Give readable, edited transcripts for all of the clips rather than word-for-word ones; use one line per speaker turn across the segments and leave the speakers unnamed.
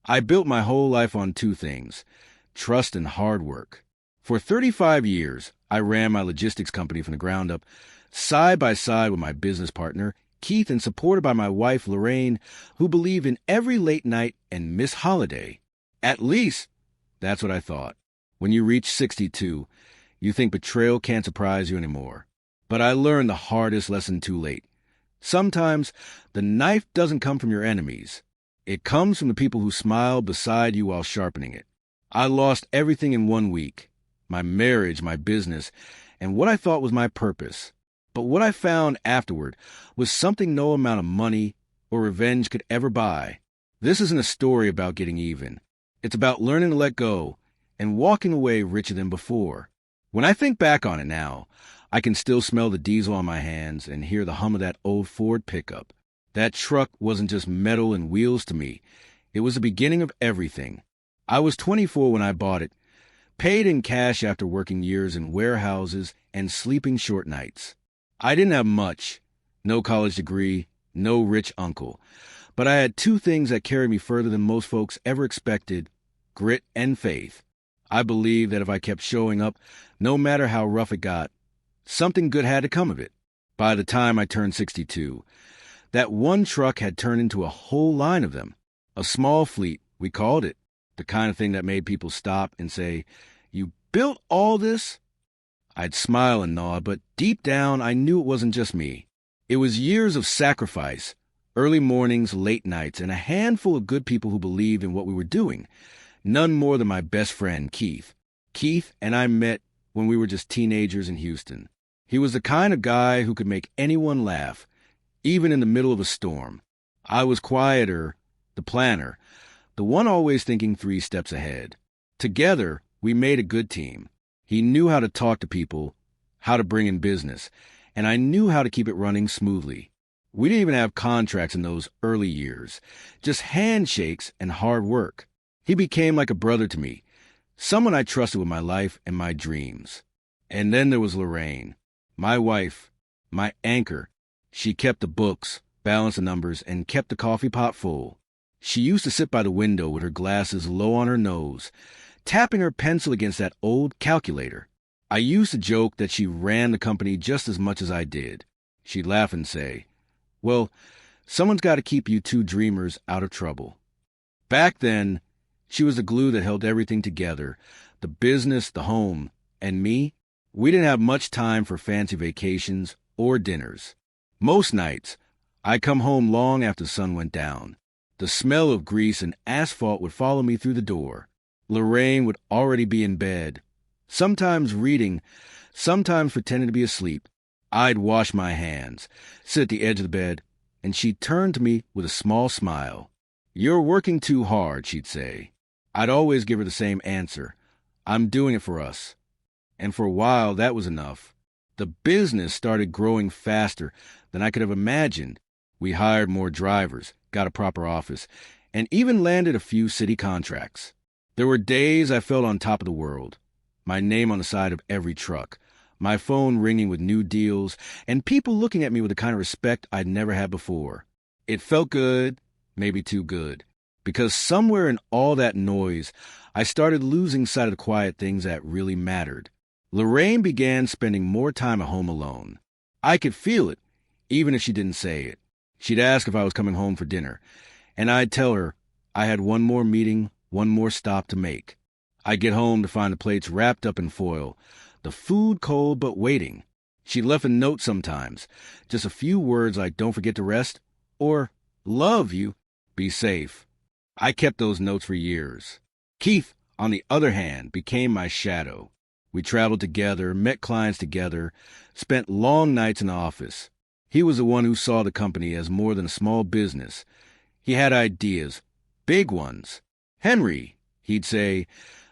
I built my whole life on two things: trust and hard work. For 35 years, I ran my logistics company from the ground up, side by side with my business partner, Keith, and supported by my wife, Lorraine, who believed in every late night and Miss Holiday. At least, that's what I thought. When you reach 62, you think betrayal can't surprise you anymore. But I learned the hardest lesson too late. Sometimes the knife doesn't come from your enemies. It comes from the people who smile beside you while sharpening it. I lost everything in 1 week: my marriage, my business, and what I thought was my purpose. But what I found afterward was something no amount of money or revenge could ever buy. This isn't a story about getting even. It's about learning to let go and walking away richer than before. When I think back on it now, I can still smell the diesel on my hands and hear the hum of that old Ford pickup. That truck wasn't just metal and wheels to me. It was the beginning of everything. I was 24 when I bought it, paid in cash after working years in warehouses and sleeping short nights. I didn't have much: no college degree, no rich uncle. But I had two things that carried me further than most folks ever expected: grit and faith. I believed that if I kept showing up, no matter how rough it got, something good had to come of it. By the time I turned 62, that one truck had turned into a whole line of them. A small fleet, we called it. The kind of thing that made people stop and say, "You built all this?" I'd smile and nod, but deep down I knew it wasn't just me. It was years of sacrifice, early mornings, late nights, and a handful of good people who believed in what we were doing. None more than my best friend, Keith. Keith and I met when we were just teenagers in Houston. He was the kind of guy who could make anyone laugh, even in the middle of a storm. I was quieter, the planner, the one always thinking 3 steps ahead. Together, we made a good team. He knew how to talk to people, how to bring in business, and I knew how to keep it running smoothly. We didn't even have contracts in those early years, just handshakes and hard work. He became like a brother to me, someone I trusted with my life and my dreams. And then there was Lorraine, my wife, my anchor. She kept the books, balanced the numbers, and kept the coffee pot full. She used to sit by the window with her glasses low on her nose, tapping her pencil against that old calculator. I used to joke that she ran the company just as much as I did. She'd laugh and say, "Well, someone's got to keep you two dreamers out of trouble." Back then, she was the glue that held everything together: the business, the home, and me. We didn't have much time for fancy vacations or dinners. Most nights, I'd come home long after the sun went down. The smell of grease and asphalt would follow me through the door. Lorraine would already be in bed, sometimes reading, sometimes pretending to be asleep. I'd wash my hands, sit at the edge of the bed, and she'd turn to me with a small smile. "You're working too hard," she'd say. I'd always give her the same answer: "I'm doing it for us." And for a while, that was enough. The business started growing faster than I could have imagined. We hired more drivers, got a proper office, and even landed a few city contracts. There were days I felt on top of the world, my name on the side of every truck, my phone ringing with new deals, and people looking at me with the kind of respect I'd never had before. It felt good, maybe too good, because somewhere in all that noise, I started losing sight of the quiet things that really mattered. Lorraine began spending more time at home alone. I could feel it, even if she didn't say it. She'd ask if I was coming home for dinner, and I'd tell her I had one more meeting, one more stop to make. I'd get home to find the plates wrapped up in foil, the food cold but waiting. She left a note sometimes, just a few words like "Don't forget to rest," or "Love you, be safe." I kept those notes for years. Keith, on the other hand, became my shadow. We traveled together, met clients together, spent long nights in the office. He was the one who saw the company as more than a small business. He had ideas, big ones. "Henry," he'd say,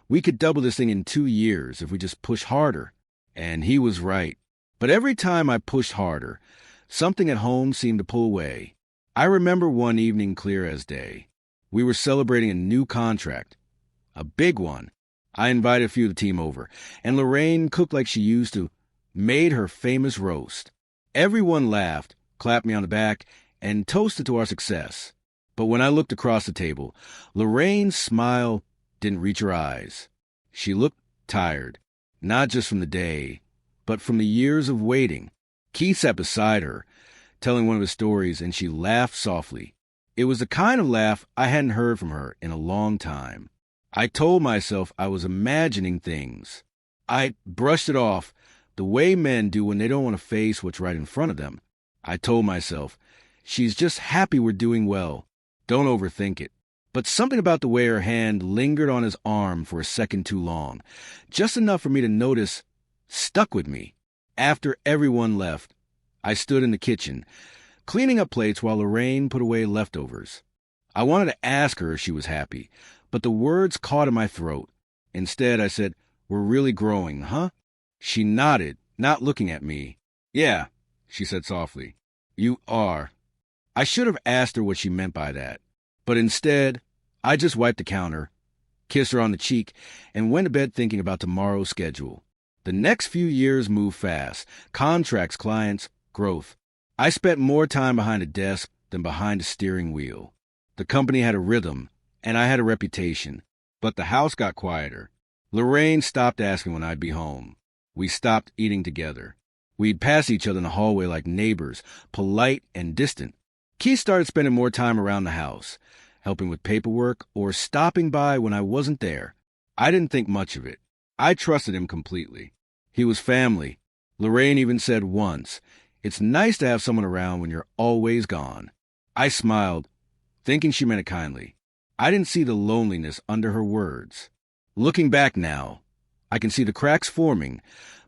"we could double this thing in 2 years if we just push harder." And he was right. But every time I pushed harder, something at home seemed to pull away. I remember one evening clear as day. We were celebrating a new contract, a big one. I invited a few of the team over, and Lorraine cooked like she used to, made her famous roast. Everyone laughed, clapped me on the back, and toasted to our success. But when I looked across the table, Lorraine's smile didn't reach her eyes. She looked tired, not just from the day, but from the years of waiting. Keith sat beside her, telling one of his stories, and she laughed softly. It was the kind of laugh I hadn't heard from her in a long time. I told myself I was imagining things. I brushed it off the way men do when they don't want to face what's right in front of them. I told myself, she's just happy we're doing well. Don't overthink it. But something about the way her hand lingered on his arm for a second too long, just enough for me to notice, stuck with me. After everyone left, I stood in the kitchen, cleaning up plates while Lorraine put away leftovers. I wanted to ask her if she was happy, but the words caught in my throat. Instead, I said, "We're really growing, huh?" She nodded, not looking at me. "Yeah," she said softly. "You are." I should have asked her what she meant by that. But instead, I just wiped the counter, kissed her on the cheek, and went to bed thinking about tomorrow's schedule. The next few years moved fast. Contracts, clients, growth. I spent more time behind a desk than behind a steering wheel. The company had a rhythm, and I had a reputation. But the house got quieter. Lorraine stopped asking when I'd be home. We stopped eating together. We'd pass each other in the hallway like neighbors, polite and distant. Keith started spending more time around the house, helping with paperwork or stopping by when I wasn't there. I didn't think much of it. I trusted him completely. He was family. Lorraine even said once, "It's nice to have someone around when you're always gone." I smiled, thinking she meant it kindly. I didn't see the loneliness under her words. Looking back now, I can see the cracks forming,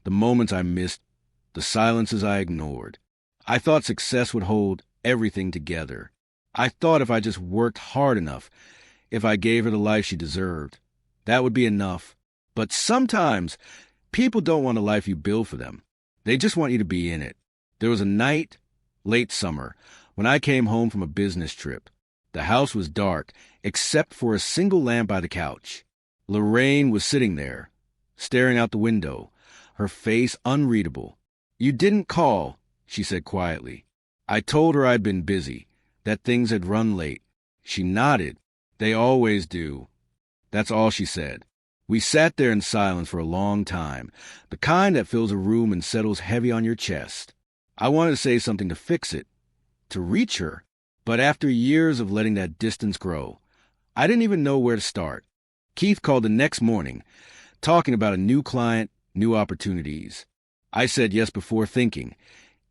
the moments I missed, the silences I ignored. I thought success would hold everything together. I thought if I just worked hard enough, if I gave her the life she deserved, that would be enough. But sometimes people don't want a life you build for them. They just want you to be in it. There was a night, late summer, when I came home from a business trip. The house was dark, except for a single lamp by the couch. Lorraine was sitting there, staring out the window, her face unreadable. "You didn't call," she said quietly. I told her I'd been busy, that things had run late. She nodded. "They always do." That's all she said. We sat there in silence for a long time, the kind that fills a room and settles heavy on your chest. I wanted to say something to fix it, to reach her, but after years of letting that distance grow, I didn't even know where to start. Keith called the next morning, talking about a new client, new opportunities. I said yes before thinking,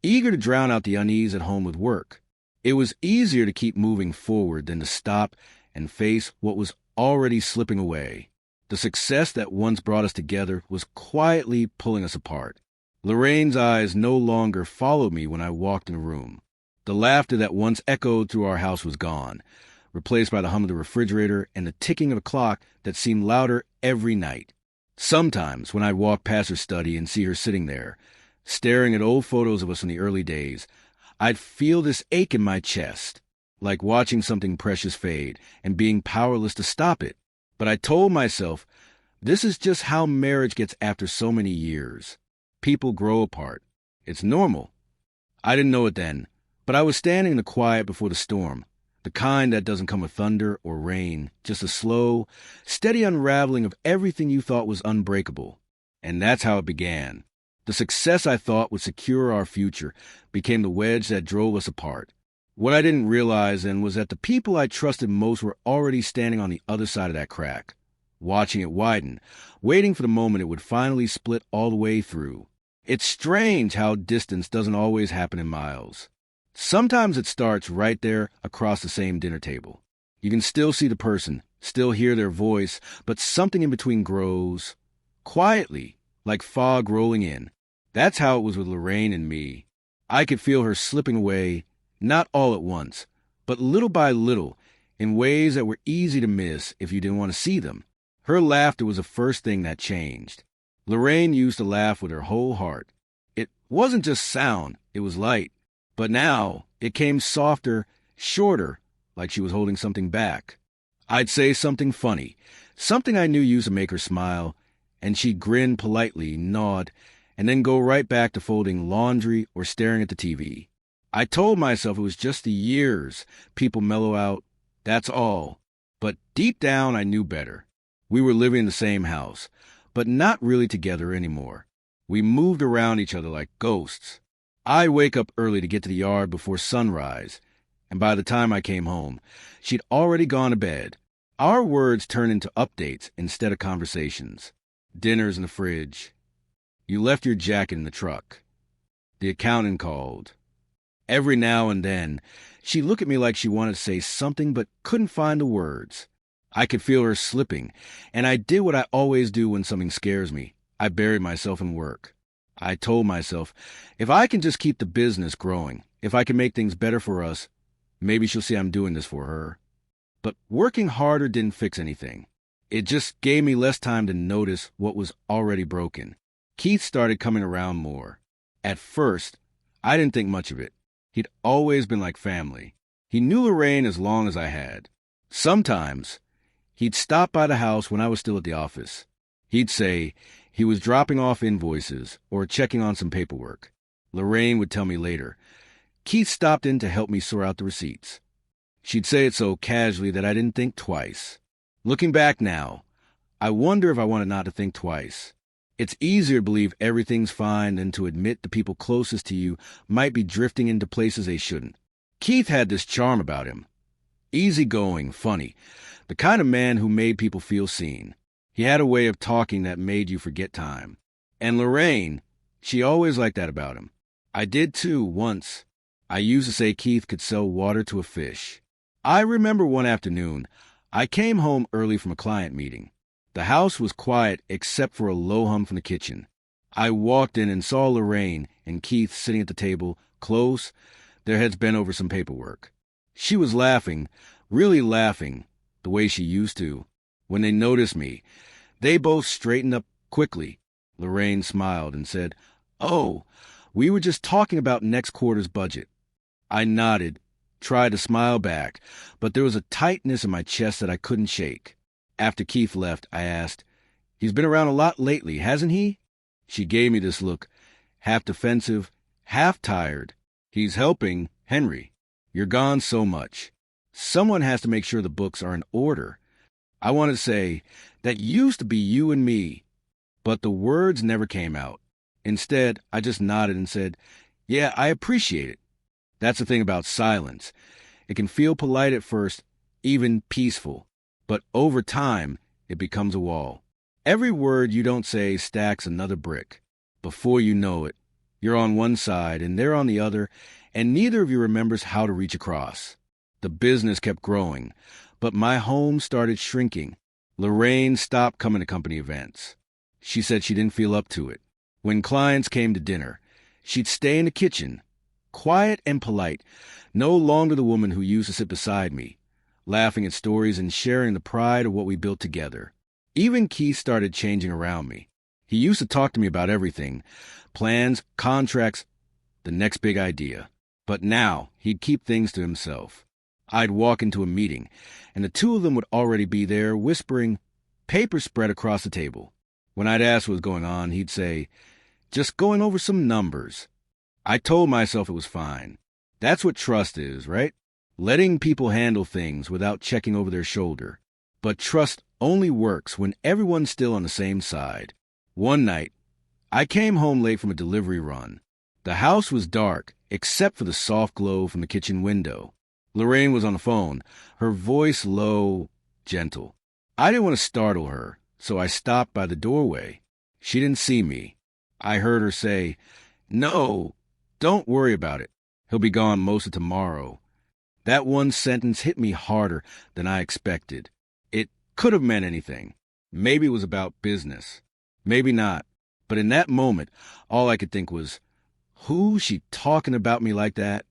eager to drown out the unease at home with work. It was easier to keep moving forward than to stop and face what was already slipping away. The success that once brought us together was quietly pulling us apart. Lorraine's eyes no longer followed me when I walked in the room. The laughter that once echoed through our house was gone, replaced by the hum of the refrigerator and the ticking of a clock that seemed louder every night. Sometimes, when I'd walk past her study and see her sitting there, staring at old photos of us in the early days, I'd feel this ache in my chest, like watching something precious fade and being powerless to stop it. But I told myself, this is just how marriage gets after so many years. People grow apart. It's normal. I didn't know it then, but I was standing in the quiet before the storm, the kind that doesn't come with thunder or rain, just a slow, steady unraveling of everything you thought was unbreakable. And that's how it began. The success I thought would secure our future became the wedge that drove us apart. What I didn't realize then was that the people I trusted most were already standing on the other side of that crack, watching it widen, waiting for the moment it would finally split all the way through. It's strange how distance doesn't always happen in miles. Sometimes it starts right there across the same dinner table. You can still see the person, still hear their voice, but something in between grows, quietly, like fog rolling in. That's how it was with Lorraine and me. I could feel her slipping away, not all at once, but little by little, in ways that were easy to miss if you didn't want to see them. Her laughter was the first thing that changed. Lorraine used to laugh with her whole heart. It wasn't just sound, it was light. But now, it came softer, shorter, like she was holding something back. I'd say something funny, something I knew used to make her smile, and she'd grin politely, nod, and then go right back to folding laundry or staring at the TV. I told myself it was just the years. People mellow out, That's all. But deep down, I knew better. We were living in the same house, but not really together anymore. We moved around each other like ghosts. I'd wake up early to get to the yard before sunrise, and by the time I came home, she'd already gone to bed. Our words turned into updates instead of conversations. Dinners in the fridge. You left your jacket in the truck. The accountant called. Every now and then, she'd look at me like she wanted to say something but couldn't find the words. I could feel her slipping, and I did what I always do when something scares me. I buried myself in work. I told myself, if I can just keep the business growing, if I can make things better for us, maybe she'll see I'm doing this for her. But working harder didn't fix anything. It just gave me less time to notice what was already broken. Keith started coming around more. At first, I didn't think much of it. He'd always been like family. He knew Lorraine as long as I had. Sometimes, he'd stop by the house when I was still at the office. He'd say he was dropping off invoices or checking on some paperwork. Lorraine would tell me later, Keith stopped in to help me sort out the receipts. She'd say it so casually that I didn't think twice. Looking back now, I wonder if I wanted not to think twice. It's easier to believe everything's fine than to admit the people closest to you might be drifting into places they shouldn't. Keith had this charm about him. Easygoing, funny, the kind of man who made people feel seen. He had a way of talking that made you forget time. And Lorraine, she always liked that about him. I did too, once. I used to say Keith could sell water to a fish. I remember one afternoon, I came home early from a client meeting. The house was quiet except for a low hum from the kitchen. I walked in and saw Lorraine and Keith sitting at the table, close, their heads bent over some paperwork. She was laughing, really laughing, the way she used to. When they noticed me, they both straightened up quickly. Lorraine smiled and said, "Oh, we were just talking about next quarter's budget." I nodded, tried to smile back, but there was a tightness in my chest that I couldn't shake. After Keith left, I asked, "He's been around a lot lately, hasn't he?" She gave me this look, half defensive, half tired. "He's helping Henry. You're gone so much. Someone has to make sure the books are in order." I wanted to say, "That used to be you and me," but the words never came out. Instead, I just nodded and said, "Yeah, I appreciate it." That's the thing about silence. It can feel polite at first, even peaceful. But over time, it becomes a wall. Every word you don't say stacks another brick. Before you know it, you're on one side and they're on the other, and neither of you remembers how to reach across. The business kept growing, but my home started shrinking. Lorraine stopped coming to company events. She said she didn't feel up to it. When clients came to dinner, she'd stay in the kitchen, quiet and polite, no longer the woman who used to sit beside me, laughing at stories and sharing the pride of what we built together. Even Keith started changing around me. He used to talk to me about everything, plans, contracts, the next big idea. But now he'd keep things to himself. I'd walk into a meeting, and the two of them would already be there, whispering, papers spread across the table. When I'd ask what was going on, he'd say, "Just going over some numbers." I told myself it was fine. That's what trust is, right? Letting people handle things without checking over their shoulder. But trust only works when everyone's still on the same side. One night, I came home late from a delivery run. The house was dark, except for the soft glow from the kitchen window. Lorraine was on the phone, her voice low, gentle. I didn't want to startle her, so I stopped by the doorway. She didn't see me. I heard her say, "No, don't worry about it. He'll be gone most of tomorrow." That one sentence hit me harder than I expected. It could have meant anything. Maybe it was about business. Maybe not. But in that moment, all I could think was, who's she talking about me like that?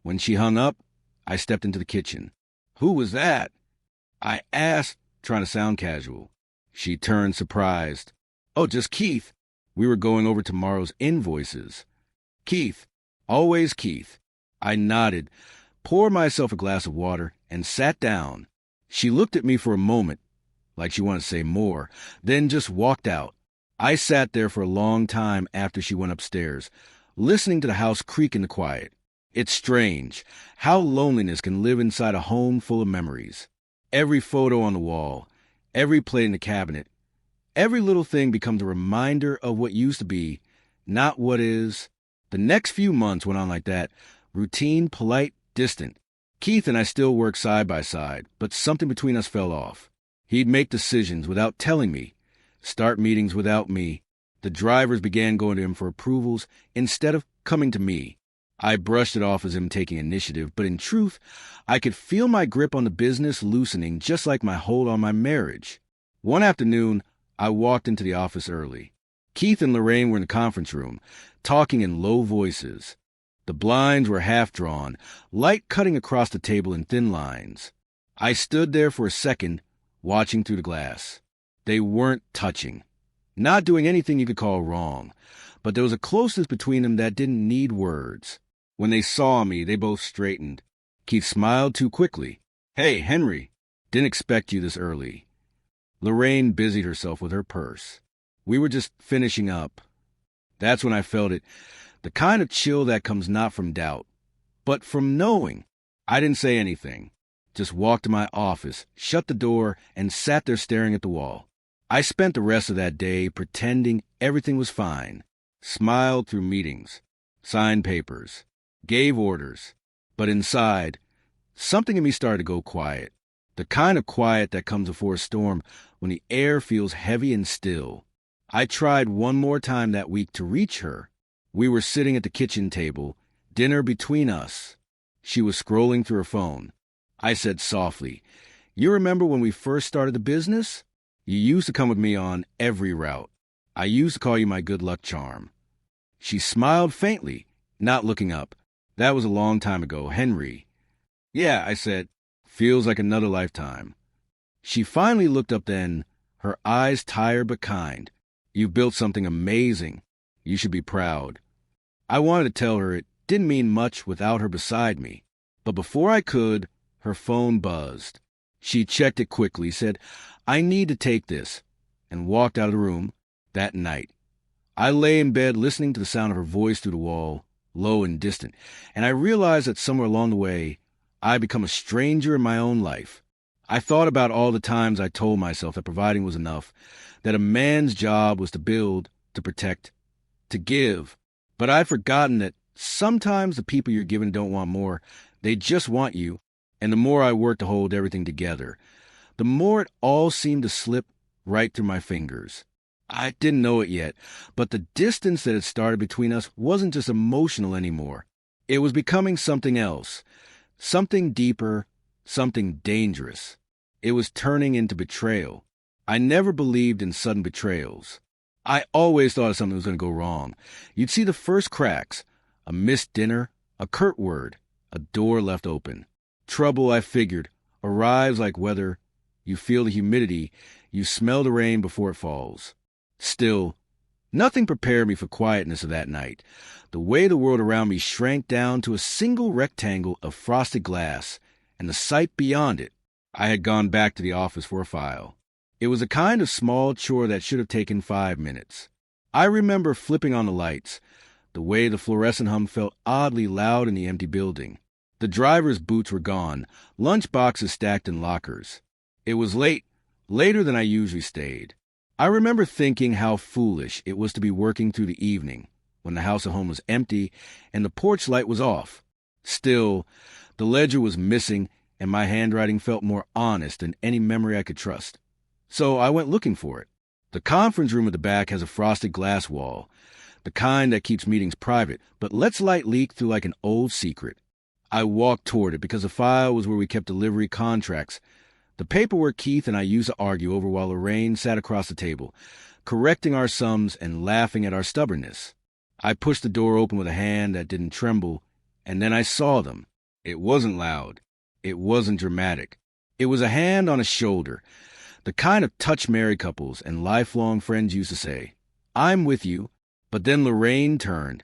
When she hung up, I stepped into the kitchen. "Who was that?" I asked, trying to sound casual. She turned surprised. "Oh, just Keith. We were going over tomorrow's invoices." "Keith. Always Keith." I nodded, poured myself a glass of water, and sat down. She looked at me for a moment, like she wanted to say more, then just walked out. I sat there for a long time after she went upstairs, listening to the house creak in the quiet. It's strange how loneliness can live inside a home full of memories. Every photo on the wall, every plate in the cabinet, every little thing becomes a reminder of what used to be, not what is. The next few months went on like that, routine, polite, distant. Keith and I still worked side by side, but something between us fell off. He'd make decisions without telling me, start meetings without me. The drivers began going to him for approvals instead of coming to me. I brushed it off as him taking initiative, but in truth, I could feel my grip on the business loosening just like my hold on my marriage. One afternoon, I walked into the office early. Keith and Lorraine were in the conference room, talking in low voices. The blinds were half drawn, light cutting across the table in thin lines. I stood there for a second, watching through the glass. They weren't touching, not doing anything you could call wrong, but there was a closeness between them that didn't need words. When they saw me, they both straightened. Keith smiled too quickly. "Hey, Henry, didn't expect you this early." Lorraine busied herself with her purse. "We were just finishing up." That's when I felt it, the kind of chill that comes not from doubt, but from knowing. I didn't say anything, just walked to my office, shut the door, and sat there staring at the wall. I spent the rest of that day pretending everything was fine, smiled through meetings, signed papers, gave orders, but inside, something in me started to go quiet. The kind of quiet that comes before a storm when the air feels heavy and still. I tried one more time that week to reach her. We were sitting at the kitchen table, dinner between us. She was scrolling through her phone. I said softly, "You remember when we first started the business? You used to come with me on every route. I used to call you my good luck charm." She smiled faintly, not looking up. "That was a long time ago, Henry." "Yeah," I said. "Feels like another lifetime." She finally looked up then, her eyes tired but kind. "You built something amazing. You should be proud." I wanted to tell her it didn't mean much without her beside me, but before I could, her phone buzzed. She checked it quickly, said, "I need to take this," and walked out of the room that night. I lay in bed listening to the sound of her voice through the wall, low and distant, and I realized that somewhere along the way, I'd become a stranger in my own life. I thought about all the times I told myself that providing was enough, that a man's job was to build, to protect, to give. But I'd forgotten that sometimes the people you're giving don't want more. They just want you. And the more I worked to hold everything together, the more it all seemed to slip right through my fingers. I didn't know it yet, but the distance that had started between us wasn't just emotional anymore. It was becoming something else, something deeper, something dangerous. It was turning into betrayal. I never believed in sudden betrayals. I always thought something was going to go wrong. You'd see the first cracks, a missed dinner, a curt word, a door left open. Trouble, I figured, arrives like weather. You feel the humidity, you smell the rain before it falls. Still, nothing prepared me for quietness of that night. The way the world around me shrank down to a single rectangle of frosted glass, and the sight beyond it. I had gone back to the office for a file. It was a kind of small chore that should have taken 5 minutes. I remember flipping on the lights, the way the fluorescent hum felt oddly loud in the empty building. The driver's boots were gone, lunch boxes stacked in lockers. It was late, later than I usually stayed. I remember thinking how foolish it was to be working through the evening, when the house at home was empty and the porch light was off. Still, the ledger was missing and my handwriting felt more honest than any memory I could trust. So I went looking for it. The conference room at the back has a frosted glass wall, the kind that keeps meetings private, but lets light leak through like an old secret. I walked toward it because the file was where we kept delivery contracts, the paperwork Keith and I used to argue over while Lorraine sat across the table, correcting our sums and laughing at our stubbornness. I pushed the door open with a hand that didn't tremble, and then I saw them. It wasn't loud. It wasn't dramatic. It was a hand on a shoulder, the kind of touch married couples and lifelong friends used to say, "I'm with you." But then Lorraine turned,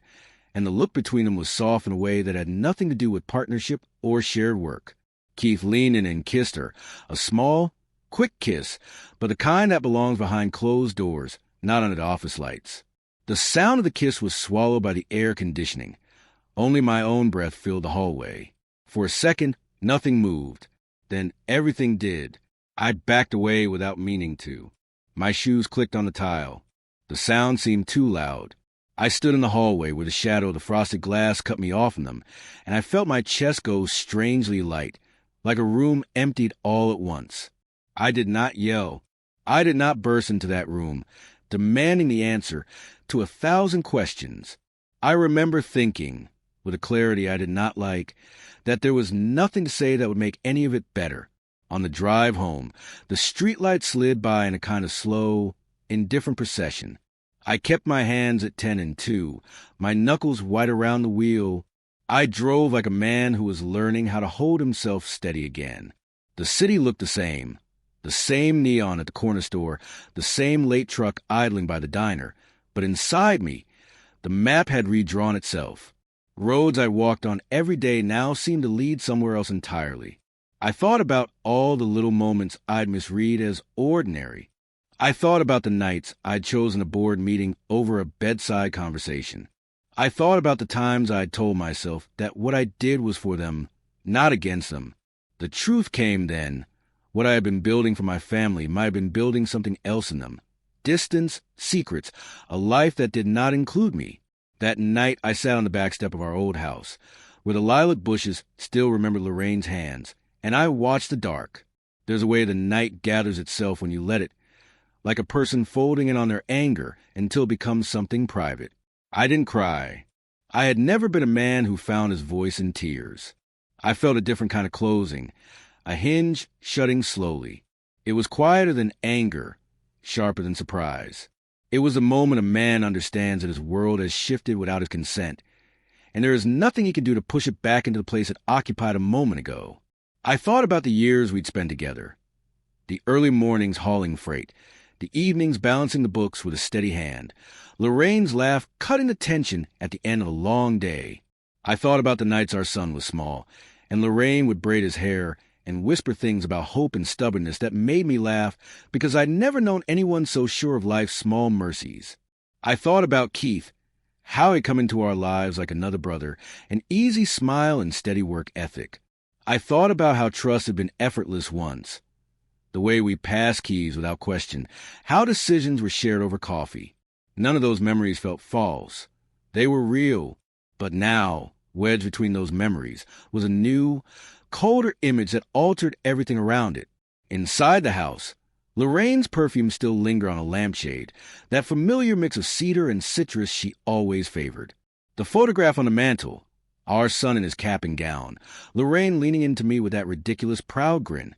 and the look between them was soft in a way that had nothing to do with partnership or shared work. Keith leaned in and kissed her, a small, quick kiss, but the kind that belongs behind closed doors, not under the office lights. The sound of the kiss was swallowed by the air conditioning. Only my own breath filled the hallway. For a second, nothing moved. Then everything did. I backed away without meaning to. My shoes clicked on the tile. The sound seemed too loud. I stood in the hallway where the shadow of the frosted glass cut me off from them, and I felt my chest go strangely light, like a room emptied all at once. I did not yell. I did not burst into that room, demanding the answer to 1,000 questions. I remember thinking, with a clarity I did not like, that there was nothing to say that would make any of it better. On the drive home, the streetlights slid by in a kind of slow, indifferent procession. I kept my hands at 10 and 2, my knuckles white around the wheel. I drove like a man who was learning how to hold himself steady again. The city looked the same neon at the corner store, the same late truck idling by the diner. But inside me, the map had redrawn itself. Roads I walked on every day now seemed to lead somewhere else entirely. I thought about all the little moments I'd misread as ordinary. I thought about the nights I'd chosen a board meeting over a bedside conversation. I thought about the times I'd told myself that what I did was for them, not against them. The truth came then. What I had been building for my family might have been building something else in them. Distance, secrets, a life that did not include me. That night I sat on the back step of our old house, where the lilac bushes still remembered Lorraine's hands, and I watched the dark. There's a way the night gathers itself when you let it, like a person folding in on their anger until it becomes something private. I didn't cry. I had never been a man who found his voice in tears. I felt a different kind of closing, a hinge shutting slowly. It was quieter than anger, sharper than surprise. It was the moment a man understands that his world has shifted without his consent, and there is nothing he can do to push it back into the place it occupied a moment ago. I thought about the years we'd spent together, the early mornings hauling freight, the evenings balancing the books with a steady hand, Lorraine's laugh cutting the tension at the end of a long day. I thought about the nights our son was small, and Lorraine would braid his hair and whisper things about hope and stubbornness that made me laugh because I'd never known anyone so sure of life's small mercies. I thought about Keith, how he'd come into our lives like another brother, an easy smile and steady work ethic. I thought about how trust had been effortless once, the way we passed keys without question, how decisions were shared over coffee. None of those memories felt false. They were real. But now, wedged between those memories, was a new, colder image that altered everything around it. Inside the house, Lorraine's perfume still lingered on a lampshade, that familiar mix of cedar and citrus she always favored. The photograph on the mantel, our son in his cap and gown, Lorraine leaning into me with that ridiculous proud grin,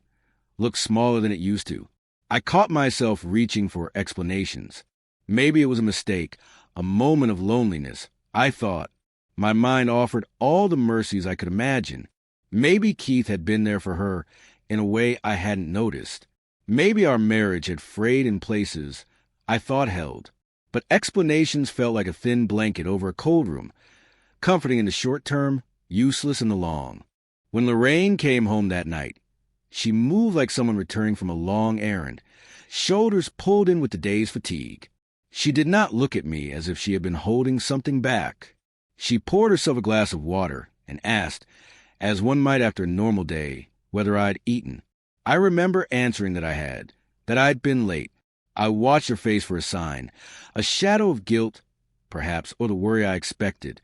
looked smaller than it used to. I caught myself reaching for explanations. Maybe it was a mistake, a moment of loneliness. I thought. My mind offered all the mercies I could imagine. Maybe Keith had been there for her in a way I hadn't noticed. Maybe our marriage had frayed in places I thought held. But explanations felt like a thin blanket over a cold room, comforting in the short term, useless in the long. When Lorraine came home that night, she moved like someone returning from a long errand, shoulders pulled in with the day's fatigue. She did not look at me as if she had been holding something back. She poured herself a glass of water and asked, as one might after a normal day, whether I'd eaten. I remember answering that I had, that I'd been late. I watched her face for a sign, a shadow of guilt, perhaps, or the worry I expected.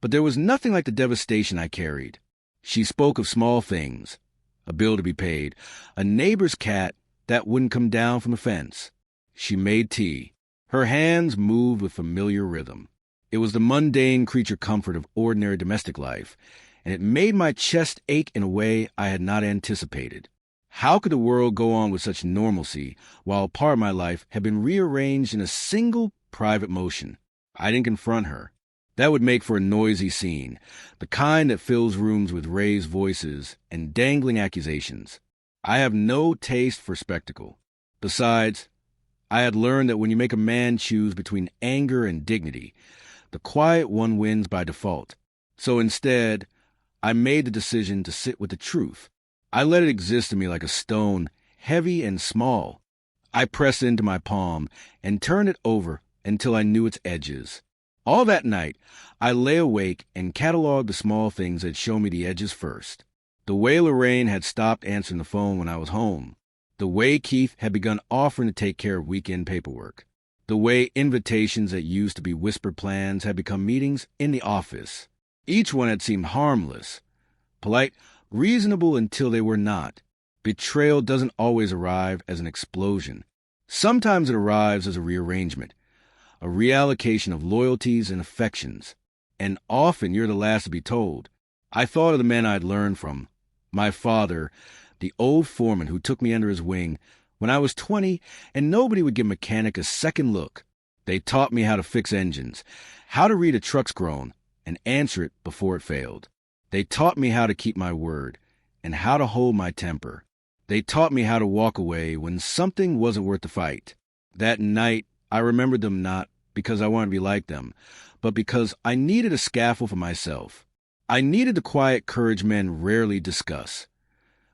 But there was nothing like the devastation I carried. She spoke of small things, a bill to be paid, a neighbor's cat that wouldn't come down from the fence. She made tea. Her hands moved with familiar rhythm. It was the mundane creature comfort of ordinary domestic life, and it made my chest ache in a way I had not anticipated. How could the world go on with such normalcy while a part of my life had been rearranged in a single private motion? I didn't confront her. That would make for a noisy scene, the kind that fills rooms with raised voices and dangling accusations. I have no taste for spectacle. Besides, I had learned that when you make a man choose between anger and dignity, the quiet one wins by default. So instead, I made the decision to sit with the truth. I let it exist in me like a stone, heavy and small. I pressed into my palm and turned it over until I knew its edges. All that night, I lay awake and cataloged the small things that show me the edges first. The way Lorraine had stopped answering the phone when I was home. The way Keith had begun offering to take care of weekend paperwork. The way invitations that used to be whispered plans had become meetings in the office. Each one had seemed harmless, polite, reasonable until they were not. Betrayal doesn't always arrive as an explosion. Sometimes it arrives as a rearrangement, a reallocation of loyalties and affections. And often you're the last to be told. I thought of the men I'd learned from. My father, the old foreman who took me under his wing when I was 20, and nobody would give a mechanic a second look. They taught me how to fix engines, how to read a truck's groan, and answer it before it failed. They taught me how to keep my word, and how to hold my temper. They taught me how to walk away when something wasn't worth the fight. That night, I remembered them not because I wanted to be like them, but because I needed a scaffold for myself. I needed the quiet courage men rarely discuss.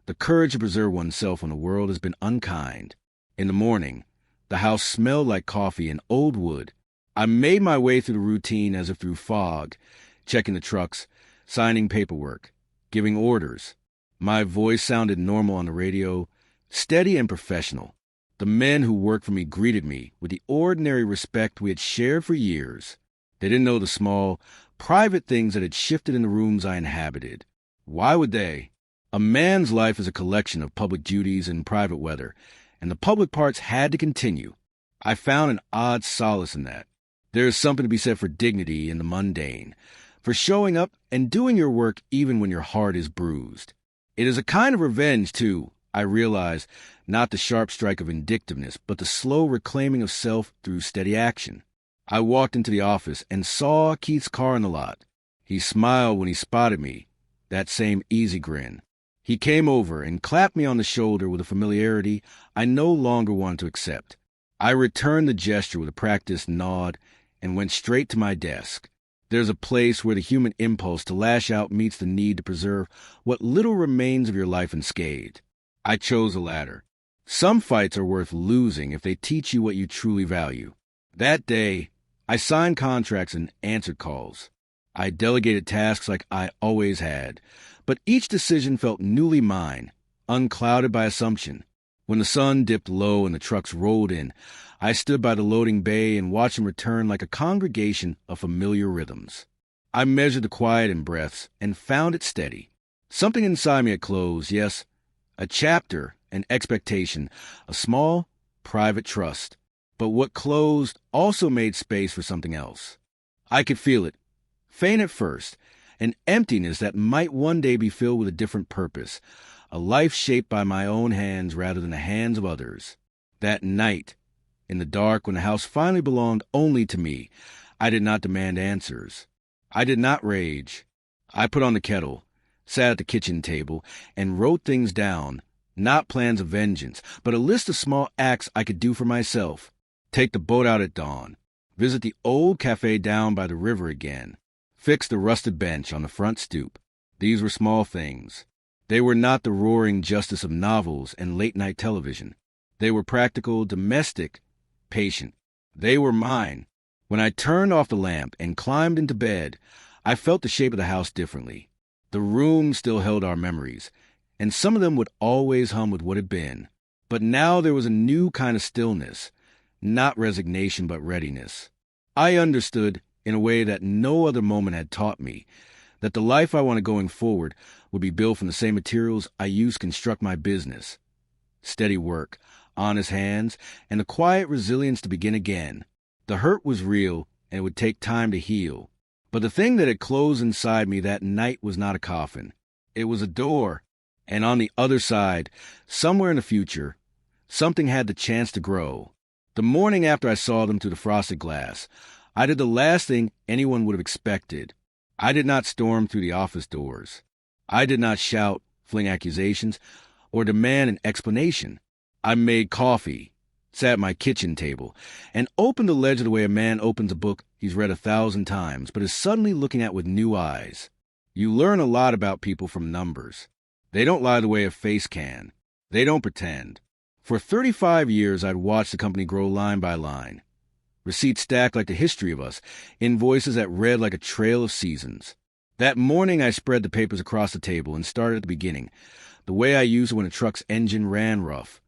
The courage to preserve oneself when the world has been unkind. In the morning, the house smelled like coffee and old wood. I made my way through the routine as if through fog, checking the trucks, signing paperwork, giving orders. My voice sounded normal on the radio, steady and professional. The men who worked for me greeted me with the ordinary respect we had shared for years. They didn't know the small, private things that had shifted in the rooms I inhabited. Why would they? A man's life is a collection of public duties and private weather, and the public parts had to continue. I found an odd solace in that. There is something to be said for dignity in the mundane, for showing up and doing your work even when your heart is bruised. It is a kind of revenge, too, I realize, not the sharp strike of vindictiveness, but the slow reclaiming of self through steady action. I walked into the office and saw Keith's car in the lot. He smiled when he spotted me, that same easy grin. He came over and clapped me on the shoulder with a familiarity I no longer wanted to accept. I returned the gesture with a practiced nod and went straight to my desk. There's a place where the human impulse to lash out meets the need to preserve what little remains of your life unscathed. I chose the latter. Some fights are worth losing if they teach you what you truly value. That day, I signed contracts and answered calls. I delegated tasks like I always had, but each decision felt newly mine, unclouded by assumption. When the sun dipped low and the trucks rolled in, I stood by the loading bay and watched them return like a congregation of familiar rhythms. I measured the quiet in breaths and found it steady. Something inside me had closed, yes, a chapter, an expectation, a small, private trust. But what closed also made space for something else. I could feel it, faint at first, an emptiness that might one day be filled with a different purpose, a life shaped by my own hands rather than the hands of others. That night, in the dark when the house finally belonged only to me, I did not demand answers. I did not rage. I put on the kettle, sat at the kitchen table, and wrote things down, not plans of vengeance, but a list of small acts I could do for myself. Take the boat out at dawn, visit the old cafe down by the river again, fix the rusted bench on the front stoop. These were small things. They were not the roaring justice of novels and late-night television. They were practical, domestic, patient. They were mine. When I turned off the lamp and climbed into bed, I felt the shape of the house differently. The room still held our memories, and some of them would always hum with what had been. But now there was a new kind of stillness, not resignation but readiness. I understood, in a way that no other moment had taught me, that the life I wanted going forward would be built from the same materials I used to construct my business. Steady work, honest hands, and the quiet resilience to begin again. The hurt was real, and it would take time to heal. But the thing that had closed inside me that night was not a coffin. It was a door, and on the other side, somewhere in the future, something had the chance to grow. The morning after I saw them through the frosted glass, I did the last thing anyone would have expected. I did not storm through the office doors. I did not shout, fling accusations, or demand an explanation. I made coffee, sat at my kitchen table, and opened the ledger the way a man opens a book he's read 1,000 times, but is suddenly looking at with new eyes. You learn a lot about people from numbers. They don't lie the way a face can. They don't pretend. For 35 years, I'd watched the company grow line by line. Receipts stacked like the history of us, invoices that read like a trail of seasons. That morning, I spread the papers across the table and started at the beginning, the way I used when a truck's engine ran rough.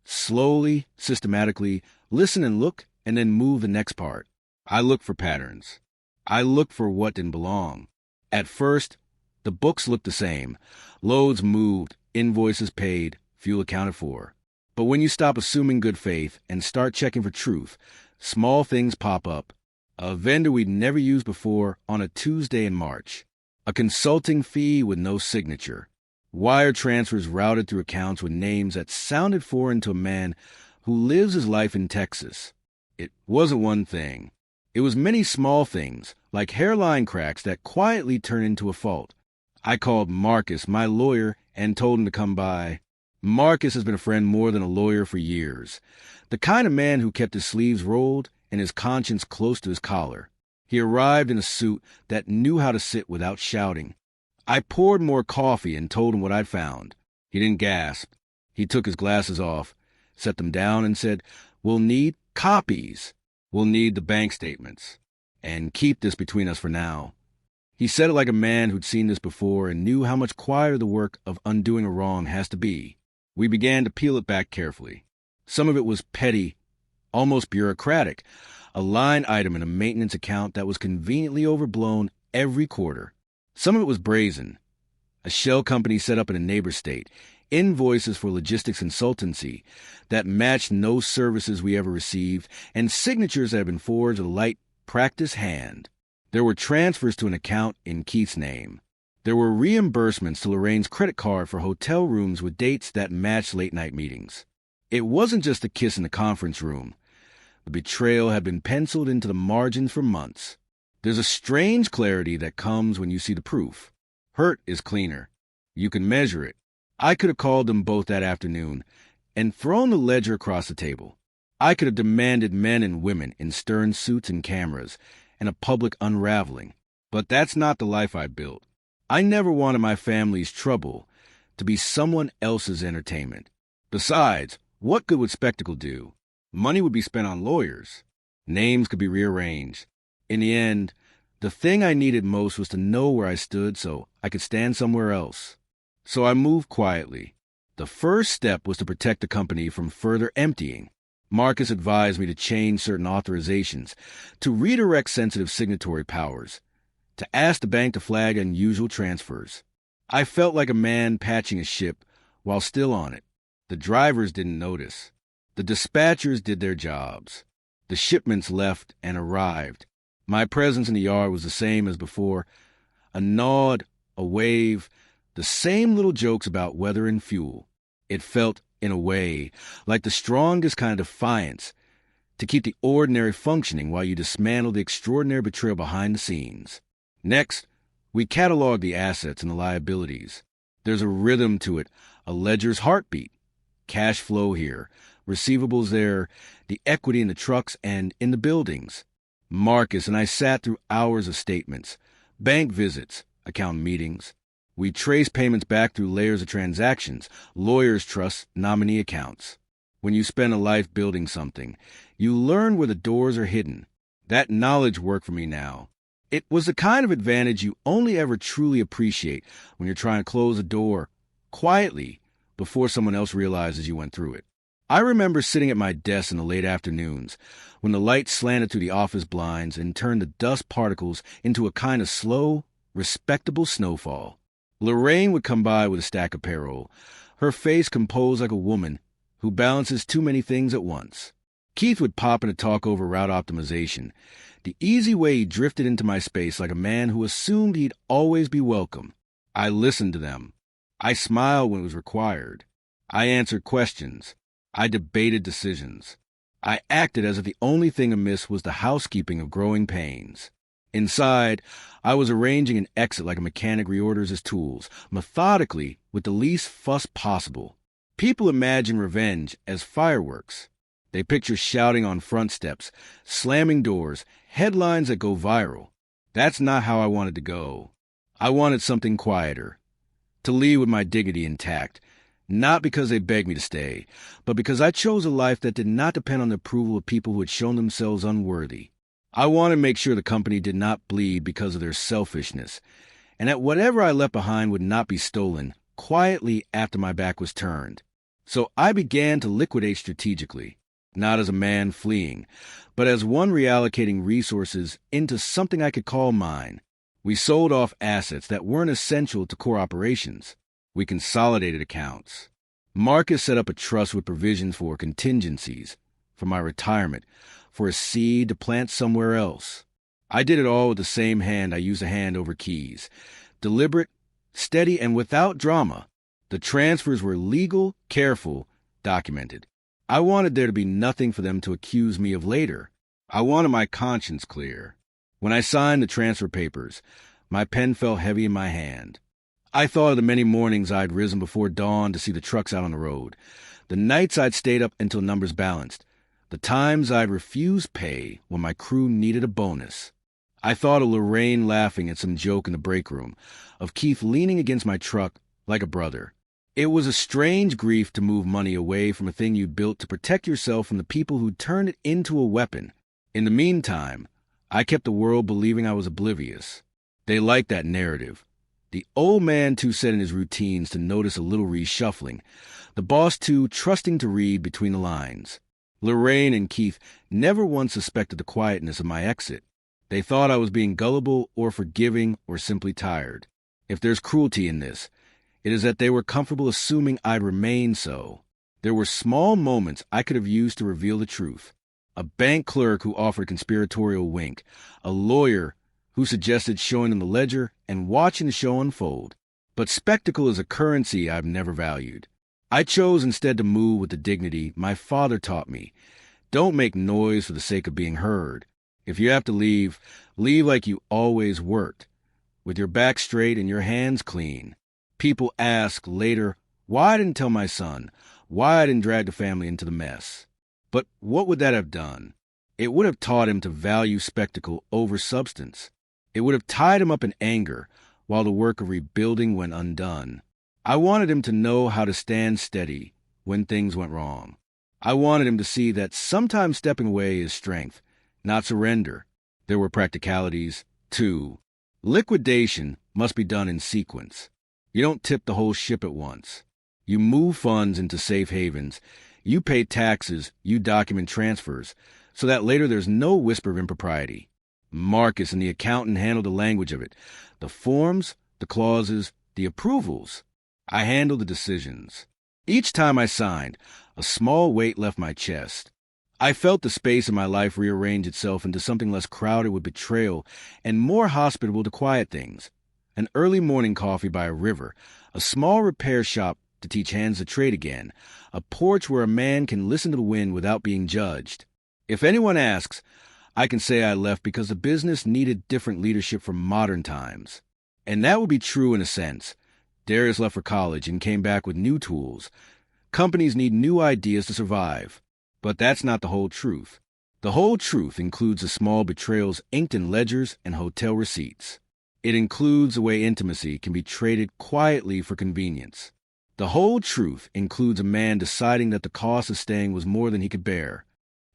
Slowly, systematically, listen and look, and then move the next part. I looked for patterns. I looked for what didn't belong. At first, the books looked the same. Loads moved, invoices paid, fuel accounted for. But when you stop assuming good faith and start checking for truth, small things pop up. A vendor we'd never used before on a Tuesday in March. A consulting fee with no signature. Wire transfers routed through accounts with names that sounded foreign to a man who lives his life in Texas. It wasn't one thing. It was many small things, like hairline cracks that quietly turn into a fault. I called Marcus, my lawyer, and told him to come by. Marcus has been a friend more than a lawyer for years. The kind of man who kept his sleeves rolled and his conscience close to his collar. He arrived in a suit that knew how to sit without shouting. I poured more coffee and told him what I'd found. He didn't gasp. He took his glasses off, set them down, and said, "We'll need copies. We'll need the bank statements. And keep this between us for now." He said it like a man who'd seen this before and knew how much quieter the work of undoing a wrong has to be. We began to peel it back carefully. Some of it was petty, almost bureaucratic, a line item in a maintenance account that was conveniently overblown every quarter. Some of it was brazen, a shell company set up in a neighbor state, invoices for logistics consultancy that matched no services we ever received, and signatures that had been forged with a light, practiced hand. There were transfers to an account in Keith's name. There were reimbursements to Lorraine's credit card for hotel rooms with dates that matched late-night meetings. It wasn't just a kiss in the conference room. The betrayal had been penciled into the margins for months. There's a strange clarity that comes when you see the proof. Hurt is cleaner. You can measure it. I could have called them both that afternoon and thrown the ledger across the table. I could have demanded men and women in stern suits and cameras and a public unraveling. But that's not the life I built. I never wanted my family's trouble to be someone else's entertainment. Besides, what good would spectacle do? Money would be spent on lawyers. Names could be rearranged. In the end, the thing I needed most was to know where I stood so I could stand somewhere else. So I moved quietly. The first step was to protect the company from further emptying. Marcus advised me to change certain authorizations, to redirect sensitive signatory powers, to ask the bank to flag unusual transfers. I felt like a man patching a ship while still on it. The drivers didn't notice. The dispatchers did their jobs. The shipments left and arrived. My presence in the yard was the same as before. A nod, a wave, the same little jokes about weather and fuel. It felt, in a way, like the strongest kind of defiance, to keep the ordinary functioning while you dismantle the extraordinary betrayal behind the scenes. Next, we catalog the assets and the liabilities. There's a rhythm to it, a ledger's heartbeat. Cash flow here, receivables there, the equity in the trucks and in the buildings. Marcus and I sat through hours of statements, bank visits, account meetings. We traced payments back through layers of transactions, lawyers' trusts, nominee accounts. When you spend a life building something, you learn where the doors are hidden. That knowledge worked for me now. It was the kind of advantage you only ever truly appreciate when you're trying to close a door quietly before someone else realizes you went through it. I remember sitting at my desk in the late afternoons when the light slanted through the office blinds and turned the dust particles into a kind of slow, respectable snowfall. Lorraine would come by with a stack of payroll, her face composed like a woman who balances too many things at once. Keith would pop in to talk over route optimization, the easy way he drifted into my space like a man who assumed he'd always be welcome. I listened to them. I smiled when it was required. I answered questions. I debated decisions. I acted as if the only thing amiss was the housekeeping of growing pains. Inside, I was arranging an exit like a mechanic reorders his tools, methodically, with the least fuss possible. People imagine revenge as fireworks. They picture shouting on front steps, slamming doors, headlines that go viral. That's not how I wanted to go. I wanted something quieter. To leave with my dignity intact, Not because they begged me to stay, but because I chose a life that did not depend on the approval of people who had shown themselves unworthy. I wanted to make sure the company did not bleed because of their selfishness, and that whatever I left behind would not be stolen quietly after my back was turned. So I began to liquidate strategically, not as a man fleeing, but as one reallocating resources into something I could call mine. We sold off assets that weren't essential to core operations. We consolidated accounts. Marcus set up a trust with provisions for contingencies, for my retirement, for a seed to plant somewhere else. I did it all with the same hand I use a hand over keys. Deliberate, steady, and without drama. The transfers were legal, careful, documented. I wanted there to be nothing for them to accuse me of later. I wanted my conscience clear. When I signed the transfer papers, my pen felt heavy in my hand. I thought of the many mornings I'd risen before dawn to see the trucks out on the road, the nights I'd stayed up until numbers balanced, the times I'd refused pay when my crew needed a bonus. I thought of Lorraine laughing at some joke in the break room, of Keith leaning against my truck like a brother. It was a strange grief to move money away from a thing you built to protect yourself from the people who turned it into a weapon. In the meantime, I kept the world believing I was oblivious. They liked that narrative. The old man, too, said in his routines to notice a little reshuffling. The boss, too, trusting to read between the lines. Lorraine and Keith never once suspected the quietness of my exit. They thought I was being gullible or forgiving or simply tired. If there's cruelty in this, it is that they were comfortable assuming I'd remain so. There were small moments I could have used to reveal the truth. A bank clerk who offered a conspiratorial wink. A lawyer who suggested showing them the ledger and watching the show unfold. But spectacle is a currency I've never valued. I chose instead to move with the dignity my father taught me. Don't make noise for the sake of being heard. If you have to leave, leave like you always worked, with your back straight and your hands clean. People ask later why I didn't tell my son, why I didn't drag the family into the mess. But what would that have done? It would have taught him to value spectacle over substance. It would have tied him up in anger while the work of rebuilding went undone. I wanted him to know how to stand steady when things went wrong. I wanted him to see that sometimes stepping away is strength, not surrender. There were practicalities, too. Liquidation must be done in sequence. You don't tip the whole ship at once. You move funds into safe havens. You pay taxes. You document transfers so that later there's no whisper of impropriety. Marcus and the accountant handled the language of it, the forms, the clauses, the approvals. I handled the decisions. Each time I signed, a small weight left my chest. I felt the space in my life rearrange itself into something less crowded with betrayal and more hospitable to quiet things. An early morning coffee by a river, a small repair shop to teach hands to trade again, a porch where a man can listen to the wind without being judged. If anyone asks, I can say I left because the business needed different leadership for modern times. And that would be true in a sense. Darius left for college and came back with new tools. Companies need new ideas to survive. But that's not the whole truth. The whole truth includes the small betrayals inked in ledgers and hotel receipts. It includes the way intimacy can be traded quietly for convenience. The whole truth includes a man deciding that the cost of staying was more than he could bear.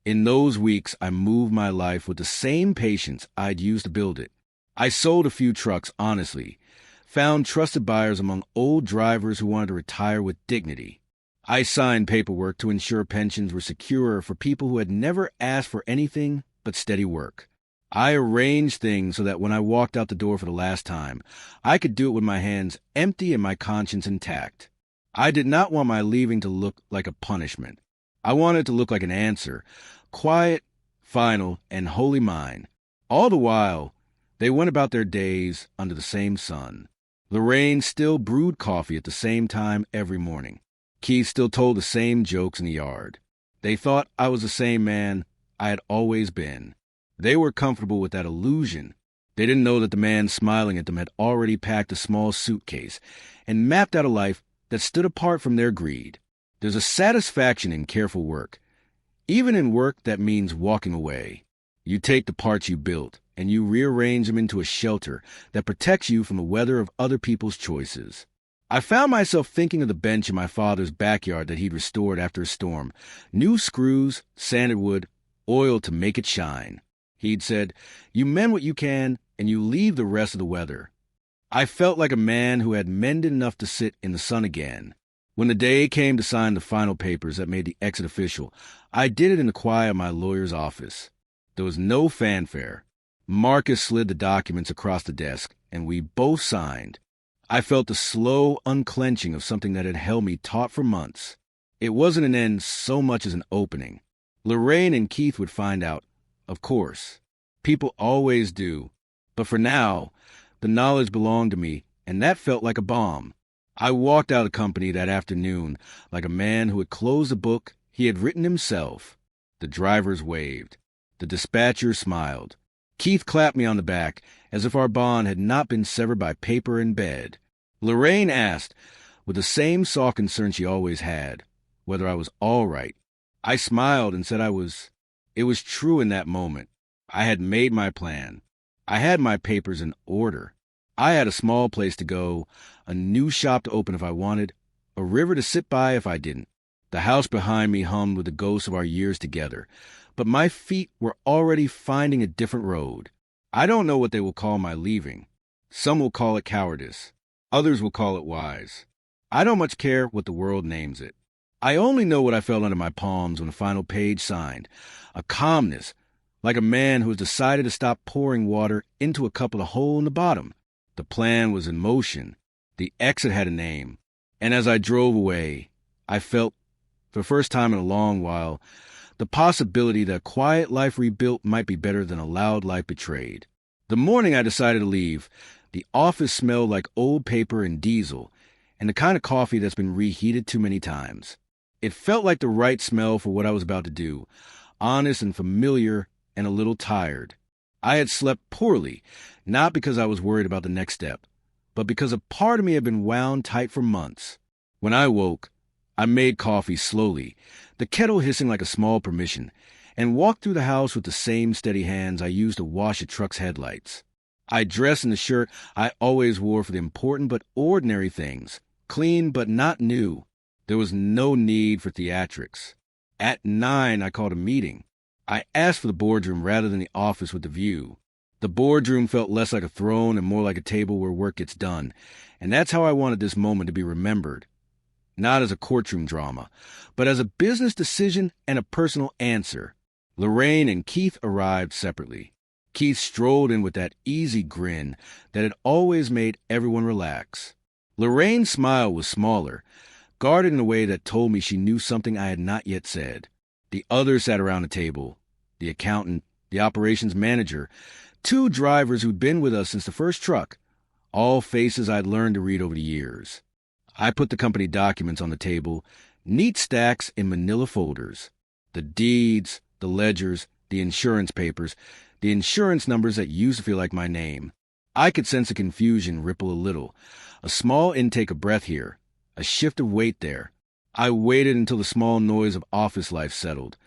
In those weeks, I moved my life with the same patience I'd used to build it. I sold a few trucks honestly, found trusted buyers among old drivers who wanted to retire with dignity. I signed paperwork to ensure pensions were secure for people who had never asked for anything but steady work. I arranged things so that when I walked out the door for the last time, I could do it with my hands empty and my conscience intact. I did not want my leaving to look like a punishment. I wanted it to look like an answer, quiet, final, and wholly mine. All the while, they went about their days under the same sun. Lorraine still brewed coffee at the same time every morning. Keith still told the same jokes in the yard. They thought I was the same man I had always been. They were comfortable with that illusion. They didn't know that the man smiling at them had already packed a small suitcase and mapped out a life that stood apart from their greed. There's a satisfaction in careful work, even in work that means walking away. You take the parts you built and you rearrange them into a shelter that protects you from the weather of other people's choices. I found myself thinking of the bench in my father's backyard that he'd restored after a storm. New screws, sanded wood, oil to make it shine. He'd said, "You mend what you can, and you leave the rest of the weather." I felt like a man who had mended enough to sit in the sun again. When the day came to sign the final papers that made the exit official, I did it in the quiet of my lawyer's office. There was no fanfare. Marcus slid the documents across the desk, and we both signed. I felt the slow unclenching of something that had held me taut for months. It wasn't an end so much as an opening. Lorraine and Keith would find out, of course. People always do. But for now, the knowledge belonged to me, and that felt like a bomb. I walked out of the company that afternoon like a man who had closed a book he had written himself. The drivers waved. The dispatcher smiled. Keith clapped me on the back, as if our bond had not been severed by paper and bed. Lorraine asked, with the same soft concern she always had, whether I was all right. I smiled and said I was. It was true in that moment. I had made my plan. I had my papers in order. I had a small place to go, a new shop to open if I wanted, a river to sit by if I didn't. The house behind me hummed with the ghosts of our years together, but my feet were already finding a different road. I don't know what they will call my leaving. Some will call it cowardice. Others will call it wise. I don't much care what the world names it. I only know what I felt under my palms when the final page signed. A calmness, like a man who has decided to stop pouring water into a cup with a hole in the bottom. The plan was in motion. The exit had a name. And as I drove away, I felt, for the first time in a long while, the possibility that a quiet life rebuilt might be better than a loud life betrayed. The morning I decided to leave, the office smelled like old paper and diesel, and the kind of coffee that's been reheated too many times. It felt like the right smell for what I was about to do, honest and familiar and a little tired. I had slept poorly, not because I was worried about the next step, but because a part of me had been wound tight for months. When I woke, I made coffee slowly, the kettle hissing like a small permission, and walked through the house with the same steady hands I used to wash a truck's headlights. I dressed in the shirt I always wore for the important but ordinary things, clean but not new. There was no need for theatrics. At 9, I called a meeting. I asked for the boardroom rather than the office with the view. The boardroom felt less like a throne and more like a table where work gets done, and that's how I wanted this moment to be remembered. Not as a courtroom drama, but as a business decision and a personal answer. Lorraine and Keith arrived separately. Keith strolled in with that easy grin that had always made everyone relax. Lorraine's smile was smaller, guarded in a way that told me she knew something I had not yet said. The others sat around the table. The accountant, the operations manager, 2 drivers who'd been with us since the first truck, all faces I'd learned to read over the years. I put the company documents on the table, neat stacks in manila folders. The deeds, the ledgers, the insurance papers, the insurance numbers that used to feel like my name. I could sense the confusion ripple a little, a small intake of breath here, a shift of weight there. I waited until the small noise of office life settled,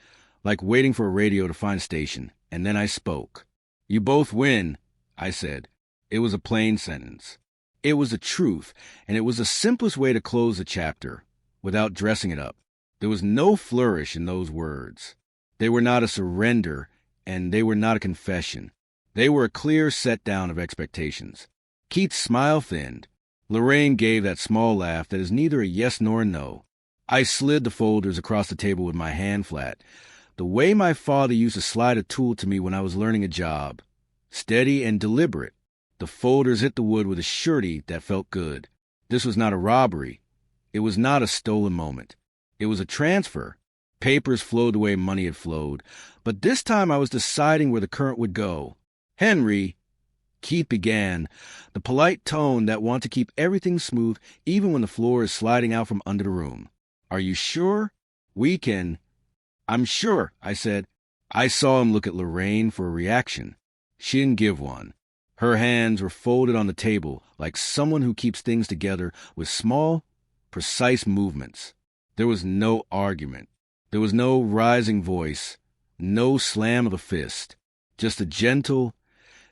like waiting for a radio to find a station, and then I spoke. "You both win," I said. It was a plain sentence. It was the truth, and it was the simplest way to close the chapter, without dressing it up. There was no flourish in those words. They were not a surrender, and they were not a confession. They were a clear set-down of expectations. Keith's smile thinned. Lorraine gave that small laugh that is neither a yes nor a no. I slid the folders across the table with my hand flat, the way my father used to slide a tool to me when I was learning a job. Steady and deliberate. The folders hit the wood with a surety that felt good. This was not a robbery. It was not a stolen moment. It was a transfer. Papers flowed the way money had flowed, but this time I was deciding where the current would go. "Henry," Keith began, the polite tone that wanted to keep everything smooth even when the floor is sliding out from under the room. "Are you sure? We can—" "I'm sure," I said. I saw him look at Lorraine for a reaction. She didn't give one. Her hands were folded on the table like someone who keeps things together with small, precise movements. There was no argument. There was no rising voice, no slam of the fist, just a gentle,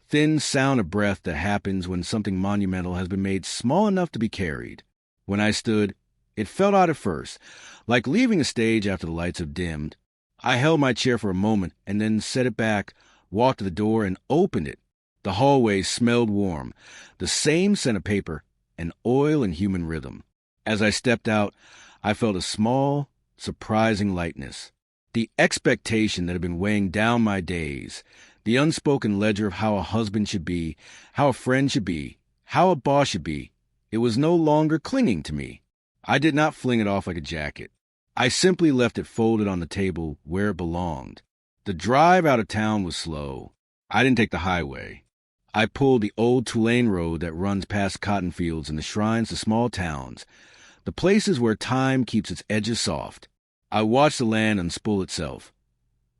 thin sound of breath that happens when something monumental has been made small enough to be carried. When I stood, it felt odd at first, like leaving a stage after the lights have dimmed. I held my chair for a moment and then set it back, walked to the door, and opened it. The hallway smelled warm, the same scent of paper and oil and human rhythm. As I stepped out, I felt a small, surprising lightness. The expectation that had been weighing down my days, the unspoken ledger of how a husband should be, how a friend should be, how a boss should be, it was no longer clinging to me. I did not fling it off like a jacket. I simply left it folded on the table where it belonged. The drive out of town was slow. I didn't take the highway. I pulled the old Tulane road that runs past cotton fields and the shrines to small towns, the places where time keeps its edges soft. I watched the land unspool itself.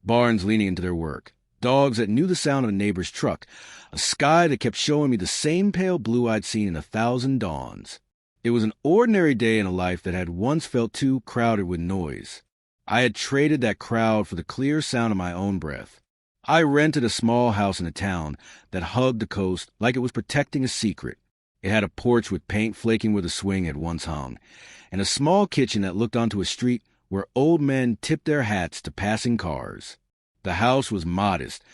Barns leaning into their work, dogs that knew the sound of a neighbor's truck, a sky that kept showing me the same pale blue I'd seen in 1,000 dawns. It was an ordinary day in a life that had once felt too crowded with noise. I had traded that crowd for the clear sound of my own breath. I rented a small house in a town that hugged the coast like it was protecting a secret. It had a porch with paint flaking where the swing had once hung, and a small kitchen that looked onto a street where old men tipped their hats to passing cars. The house was modest,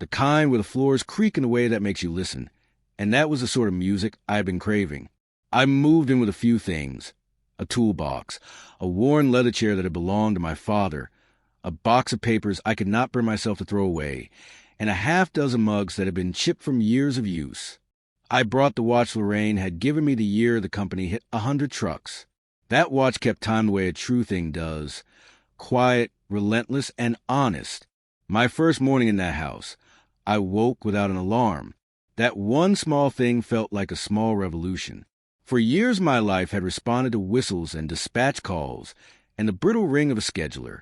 the kind where the floors creak in a way that makes you listen, and that was the sort of music I had been craving. I moved in with a few things: a toolbox, a worn leather chair that had belonged to my father, a box of papers I could not bring myself to throw away, and a half-dozen mugs that had been chipped from years of use. I brought the watch Lorraine had given me the year the company hit 100 trucks. That watch kept time the way a true thing does, quiet, relentless, and honest. My first morning in that house, I woke without an alarm. That one small thing felt like a small revolution. For years my life had responded to whistles and dispatch calls and the brittle ring of a scheduler.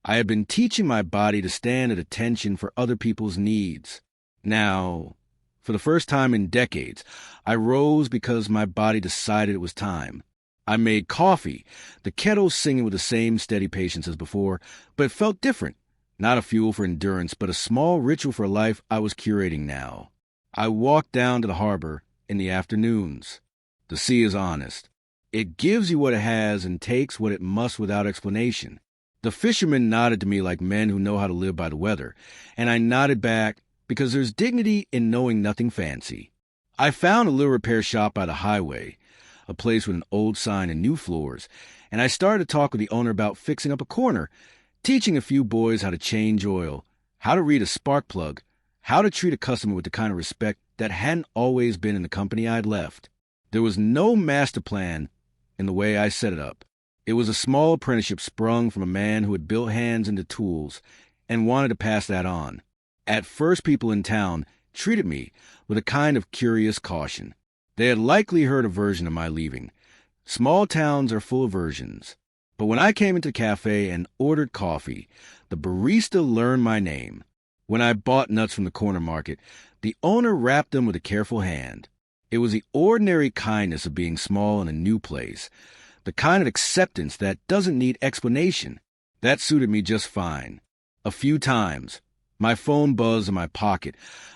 I had been teaching my body to stand at attention for other people's needs. Now, for the first time in decades, I rose because my body decided it was time. I made coffee, the kettle singing with the same steady patience as before, but it felt different. Not a fuel for endurance, but a small ritual for a life I was curating now. I walked down to the harbor in the afternoons. The sea is honest. It gives you what it has and takes what it must without explanation. The fishermen nodded to me like men who know how to live by the weather, and I nodded back because there's dignity in knowing nothing fancy. I found a little repair shop by the highway, a place with an old sign and new floors, and I started to talk with the owner about fixing up a corner, teaching a few boys how to change oil, how to read a spark plug, how to treat a customer with the kind of respect that hadn't always been in the company I'd left. There was no master plan in the way I set it up. It was a small apprenticeship sprung from a man who had built hands into tools and wanted to pass that on. At first, people in town treated me with a kind of curious caution. They had likely heard a version of my leaving. Small towns are full of versions. But when I came into the cafe and ordered coffee, the barista learned my name. When I bought nuts from the corner market, the owner wrapped them with a careful hand. It was the ordinary kindness of being small in a new place, the kind of acceptance that doesn't need explanation. That suited me just fine. A few times, my phone buzzed in my pocket,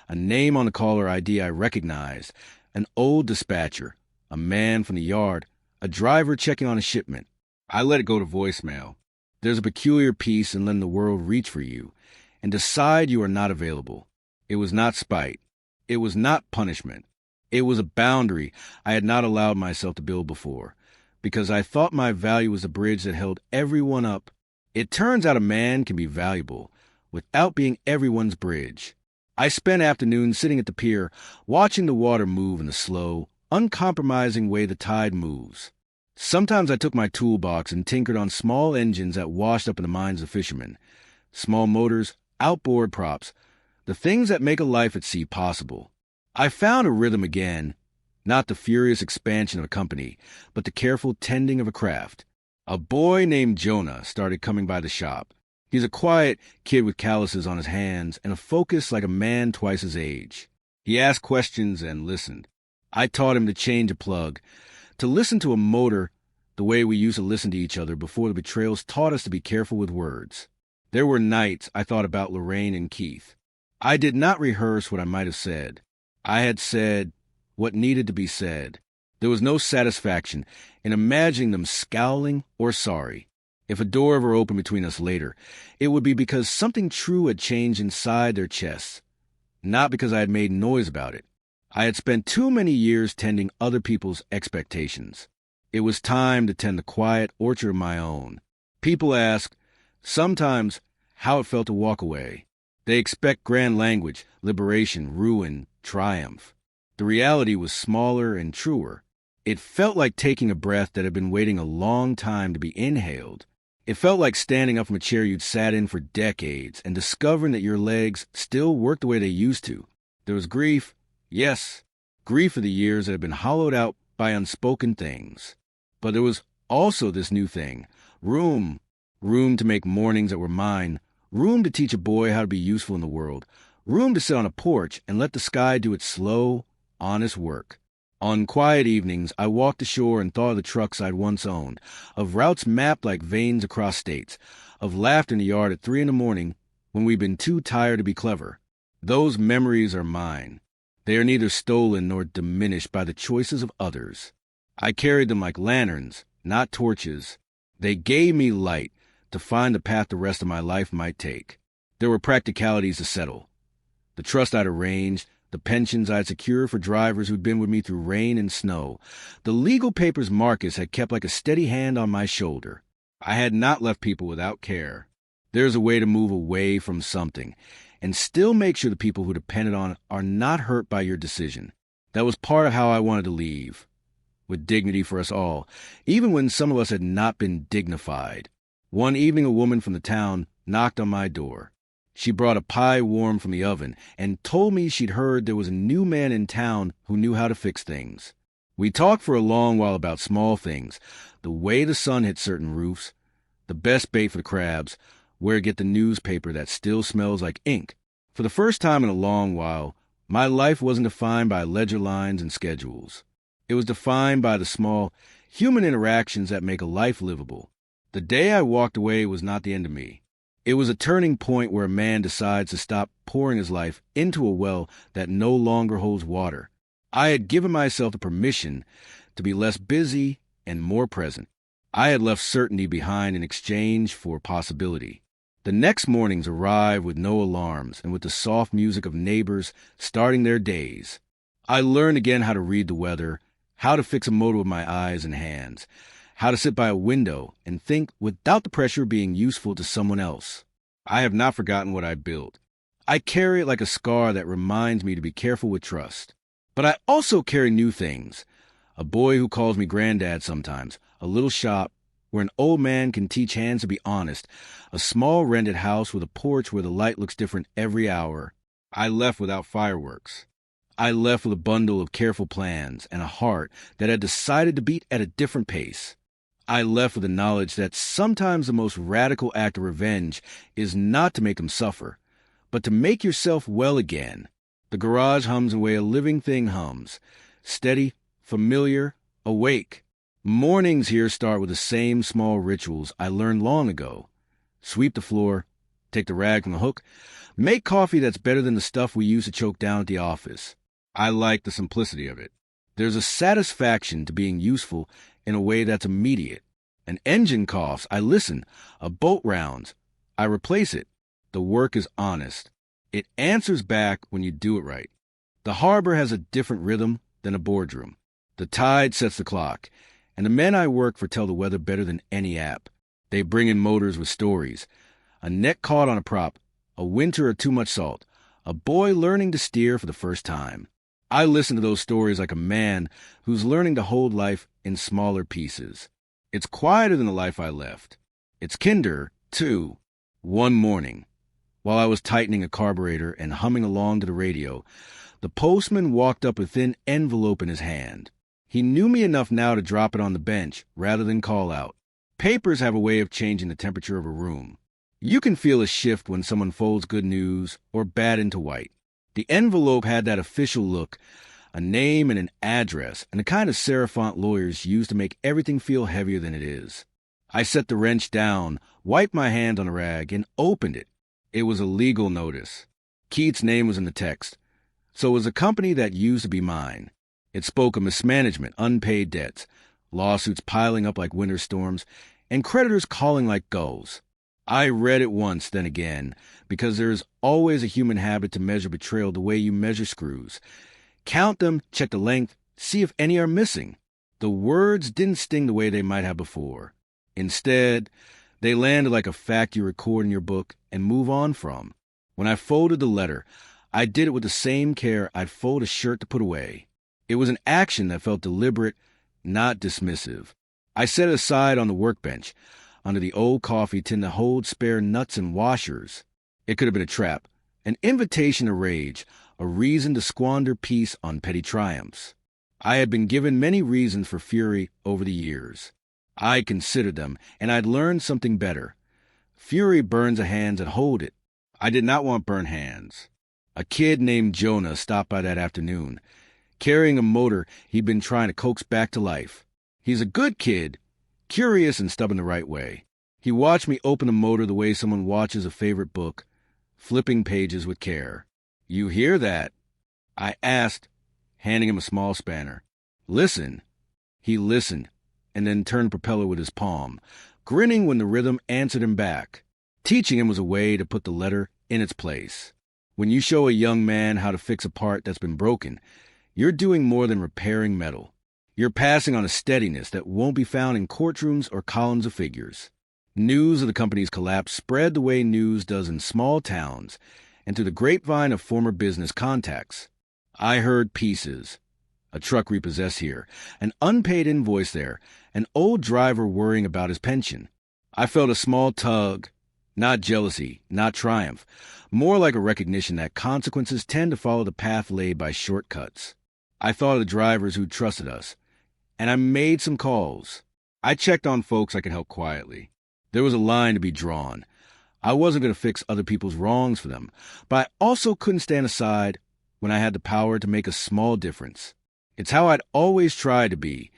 a name on the caller ID I recognized, an old dispatcher, a man from the yard, a driver checking on a shipment. I let it go to voicemail. There's a peculiar peace in letting the world reach for you and decide you are not available. It was not spite. It was not punishment. It was a boundary I had not allowed myself to build before, because I thought my value was a bridge that held everyone up. It turns out a man can be valuable without being everyone's bridge. I spent afternoons sitting at the pier, watching the water move in the slow, uncompromising way the tide moves. Sometimes I took my toolbox and tinkered on small engines that washed up in the minds of fishermen. Small motors, outboard props, the things that make a life at sea possible. I found a rhythm again, not the furious expansion of a company, but the careful tending of a craft. A boy named Jonah started coming by the shop. He's a quiet kid with calluses on his hands and a focus like a man twice his age. He asked questions and listened. I taught him to change a plug, to listen to a motor the way we used to listen to each other before the betrayals taught us to be careful with words. There were nights I thought about Lorraine and Keith. I did not rehearse what I might have said. I had said what needed to be said. There was no satisfaction in imagining them scowling or sorry. If a door ever opened between us later, it would be because something true had changed inside their chests, not because I had made noise about it. I had spent too many years tending other people's expectations. It was time to tend the quiet orchard of my own. People ask, sometimes, how it felt to walk away. They expect grand language, liberation, ruin, triumph. The reality was smaller and truer. It felt like taking a breath that had been waiting a long time to be inhaled. It felt like standing up from a chair you'd sat in for decades and discovering that your legs still worked the way they used to. There was grief, yes, grief for the years that had been hollowed out by unspoken things. But there was also this new thing, room to make mornings that were mine, room to teach a boy how to be useful in the world, room to sit on a porch and let the sky do its slow, honest work. On quiet evenings, I walked ashore and thought of the trucks I'd once owned, of routes mapped like veins across states, of laughter in the yard at 3 a.m. when we'd been too tired to be clever. Those memories are mine. They are neither stolen nor diminished by the choices of others. I carried them like lanterns, not torches. They gave me light to find the path the rest of my life might take. There were practicalities to settle. The trust I'd arranged, the pensions I'd secured for drivers who'd been with me through rain and snow, the legal papers Marcus had kept like a steady hand on my shoulder. I had not left people without care. There's a way to move away from something and still make sure the people who depended on it are not hurt by your decision. That was part of how I wanted to leave, with dignity for us all, even when some of us had not been dignified. One evening a woman from the town knocked on my door. She brought a pie warm from the oven and told me she'd heard there was a new man in town who knew how to fix things. We talked for a long while about small things, the way the sun hit certain roofs, the best bait for the crabs, where to get the newspaper that still smells like ink. For the first time in a long while, my life wasn't defined by ledger lines and schedules. It was defined by the small, human interactions that make a life livable. The day I walked away was not the end of me. It was a turning point where a man decides to stop pouring his life into a well that no longer holds water. I had given myself the permission to be less busy and more present. I had left certainty behind in exchange for possibility. The next mornings arrived with no alarms and with the soft music of neighbors starting their days. I learned again how to read the weather, how to fix a motor with my eyes and hands, how to sit by a window and think without the pressure of being useful to someone else. I have not forgotten what I built. I carry it like a scar that reminds me to be careful with trust. But I also carry new things. A boy who calls me granddad sometimes, a little shop where an old man can teach hands to be honest, a small rented house with a porch where the light looks different every hour. I left without fireworks. I left with a bundle of careful plans and a heart that had decided to beat at a different pace. I left with the knowledge that sometimes the most radical act of revenge is not to make them suffer, but to make yourself well again. The garage hums the way a living thing hums, steady, familiar, awake. Mornings here start with the same small rituals I learned long ago. Sweep the floor, take the rag from the hook, make coffee that's better than the stuff we used to choke down at the office. I like the simplicity of it. There's a satisfaction to being useful in a way that's immediate. An engine coughs, I listen. A boat rounds, I replace it. The work is honest. It answers back when you do it right. The harbor has a different rhythm than a boardroom. The tide sets the clock, and the men I work for tell the weather better than any app. They bring in motors with stories. A net caught on a prop, a winter or too much salt, a boy learning to steer for the first time. I listen to those stories like a man who's learning to hold life in smaller pieces. It's quieter than the life I left. It's kinder, too. One morning, while I was tightening a carburetor and humming along to the radio, the postman walked up with a thin envelope in his hand. He knew me enough now to drop it on the bench rather than call out. Papers have a way of changing the temperature of a room. You can feel a shift when someone folds good news or bad into white. The envelope had that official look, a name and an address, and the kind of serifont lawyers use to make everything feel heavier than it is. I set the wrench down, wiped my hand on a rag, and opened it. It was a legal notice. Keith's name was in the text, so it was a company that used to be mine. It spoke of mismanagement, unpaid debts, lawsuits piling up like winter storms, and creditors calling like gulls. I read it once, then again, because there is always a human habit to measure betrayal the way you measure screws. Count them, check the length, see if any are missing. The words didn't sting the way they might have before. Instead, they landed like a fact you record in your book and move on from. When I folded the letter, I did it with the same care I'd fold a shirt to put away. It was an action that felt deliberate, not dismissive. I set it aside on the workbench, under the old coffee tin to hold spare nuts and washers. It could have been a trap, an invitation to rage, a reason to squander peace on petty triumphs. I had been given many reasons for fury over the years. I considered them, and I'd learned something better. Fury burns the hands that hold it. I did not want burnt hands. A kid named Jonah stopped by that afternoon, carrying a motor he'd been trying to coax back to life. He's a good kid, curious and stubborn the right way. He watched me open the motor the way someone watches a favorite book, flipping pages with care. "You hear that?" I asked, handing him a small spanner. "Listen." He listened, and then turned the propeller with his palm, grinning when the rhythm answered him back. Teaching him was a way to put the letter in its place. When you show a young man how to fix a part that's been broken, you're doing more than repairing metal. You're passing on a steadiness that won't be found in courtrooms or columns of figures. News of the company's collapse spread the way news does in small towns and through the grapevine of former business contacts. I heard pieces. A truck repossessed here, an unpaid invoice there, an old driver worrying about his pension. I felt a small tug, not jealousy, not triumph, more like a recognition that consequences tend to follow the path laid by shortcuts. I thought of the drivers who trusted us, and I made some calls. I checked on folks I could help quietly. There was a line to be drawn. I wasn't going to fix other people's wrongs for them, but I also couldn't stand aside when I had the power to make a small difference. It's how I'd always tried to be,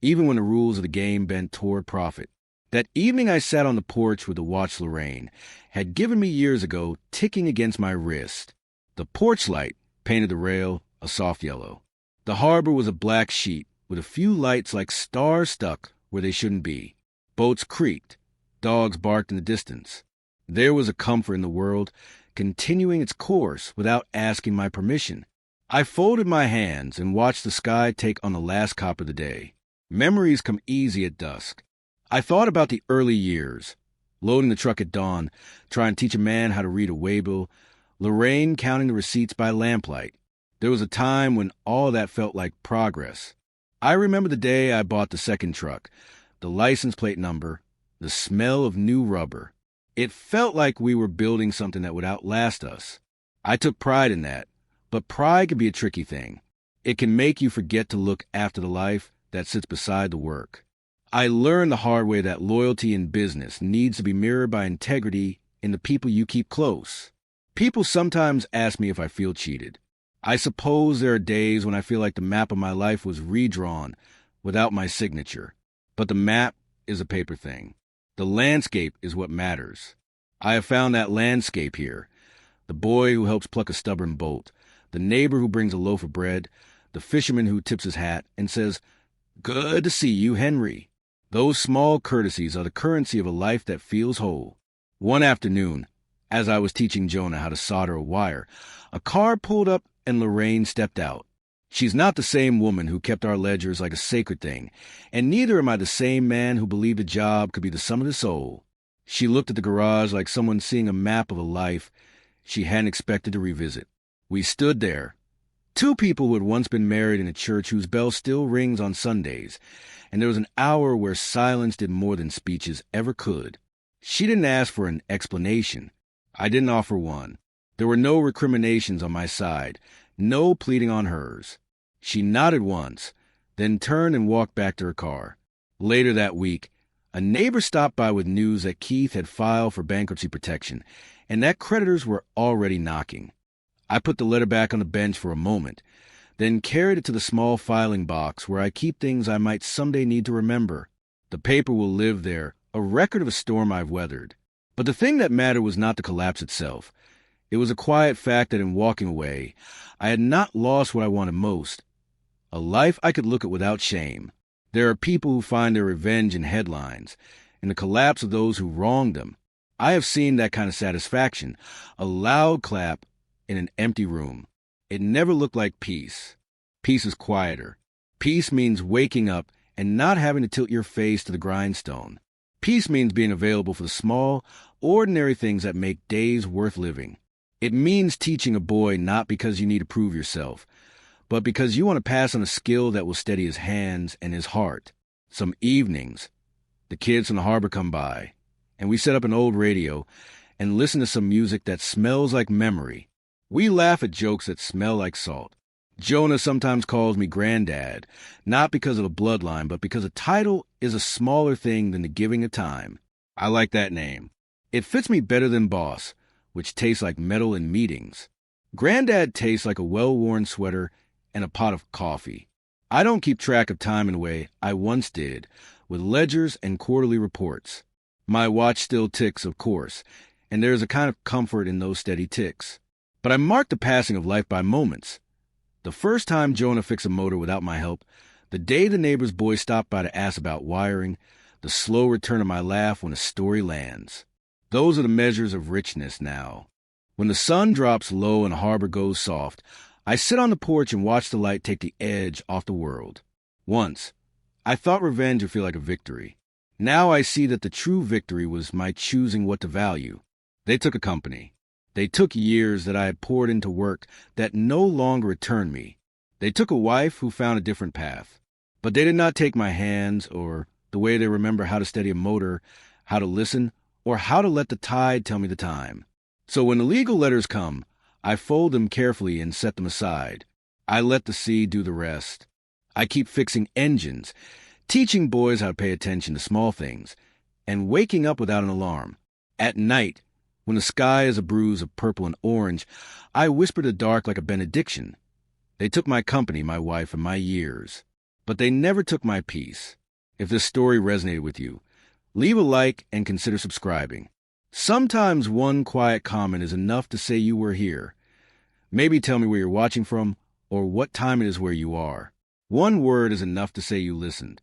even when the rules of the game bent toward profit. That evening I sat on the porch with the watch Lorraine had given me years ago ticking against my wrist. The porch light painted the rail a soft yellow. The harbor was a black sheet with a few lights like stars stuck where they shouldn't be. Boats creaked. Dogs barked in the distance. There was a comfort in the world continuing its course without asking my permission. I folded my hands and watched the sky take on the last cop of the day. Memories come easy at dusk. I thought about the early years, loading the truck at dawn, trying to teach a man how to read a waybill, Lorraine counting the receipts by lamplight. There was a time when all that felt like progress. I remember the day I bought the second truck, the license plate number, the smell of new rubber. It felt like we were building something that would outlast us. I took pride in that, but pride can be a tricky thing. It can make you forget to look after the life that sits beside the work. I learned the hard way that loyalty in business needs to be mirrored by integrity in the people you keep close. People sometimes ask me if I feel cheated. I suppose there are days when I feel like the map of my life was redrawn without my signature. But the map is a paper thing. The landscape is what matters. I have found that landscape here. The boy who helps pluck a stubborn bolt, the neighbor who brings a loaf of bread, the fisherman who tips his hat and says, "Good to see you, Henry." Those small courtesies are the currency of a life that feels whole. One afternoon, as I was teaching Jonah how to solder a wire, a car pulled up and Lorraine stepped out. She's not the same woman who kept our ledgers like a sacred thing, and neither am I the same man who believed a job could be the sum of the soul. She looked at the garage like someone seeing a map of a life she hadn't expected to revisit. We stood there, two people who had once been married in a church whose bell still rings on Sundays, and there was an hour where silence did more than speeches ever could. She didn't ask for an explanation. I didn't offer one. There were no recriminations on my side, no pleading on hers. She nodded once, then turned and walked back to her car. Later that week, a neighbor stopped by with news that Keith had filed for bankruptcy protection and that creditors were already knocking. I put the letter back on the bench for a moment, then carried it to the small filing box where I keep things I might someday need to remember. The paper will live there, a record of a storm I've weathered. But the thing that mattered was not the collapse itself. It was a quiet fact that in walking away, I had not lost what I wanted most, a A life I could look at without shame. There are people who find their revenge in headlines, in the collapse of those who wronged them. I have seen that kind of satisfaction, a loud clap in an empty room. It never looked like peace. Peace is quieter. Peace means waking up and not having to tilt your face to the grindstone. Peace means being available for the small, ordinary things that make days worth living. It means teaching a boy not because you need to prove yourself, but because you want to pass on a skill that will steady his hands and his heart. Some evenings, the kids from the harbor come by, and we set up an old radio and listen to some music that smells like memory. We laugh at jokes that smell like salt. Jonah sometimes calls me Granddad, not because of a bloodline, but because a title is a smaller thing than the giving of time. I like that name. It fits me better than Boss, which tastes like metal in meetings. Granddad tastes like a well-worn sweater and a pot of coffee. I don't keep track of time in a way I once did, with ledgers and quarterly reports. My watch still ticks, of course, and there is a kind of comfort in those steady ticks. But I mark the passing of life by moments. The first time Jonah fixed a motor without my help, the day the neighbor's boy stopped by to ask about wiring, the slow return of my laugh when a story lands. Those are the measures of richness now. When the sun drops low and the harbor goes soft, I sit on the porch and watch the light take the edge off the world. Once, I thought revenge would feel like a victory. Now I see that the true victory was my choosing what to value. They took a company. They took years that I had poured into work that no longer returned me. They took a wife who found a different path. But they did not take my hands or the way they remember how to steady a motor, how to listen, or how to let the tide tell me the time. So when the legal letters come, I fold them carefully and set them aside. I let the sea do the rest. I keep fixing engines, teaching boys how to pay attention to small things, and waking up without an alarm. At night, when the sky is a bruise of purple and orange, I whisper to the dark like a benediction. They took my company, my wife, and my years. But they never took my peace. If this story resonated with you, leave a like and consider subscribing. Sometimes one quiet comment is enough to say you were here. Maybe tell me where you're watching from or what time it is where you are. One word is enough to say you listened.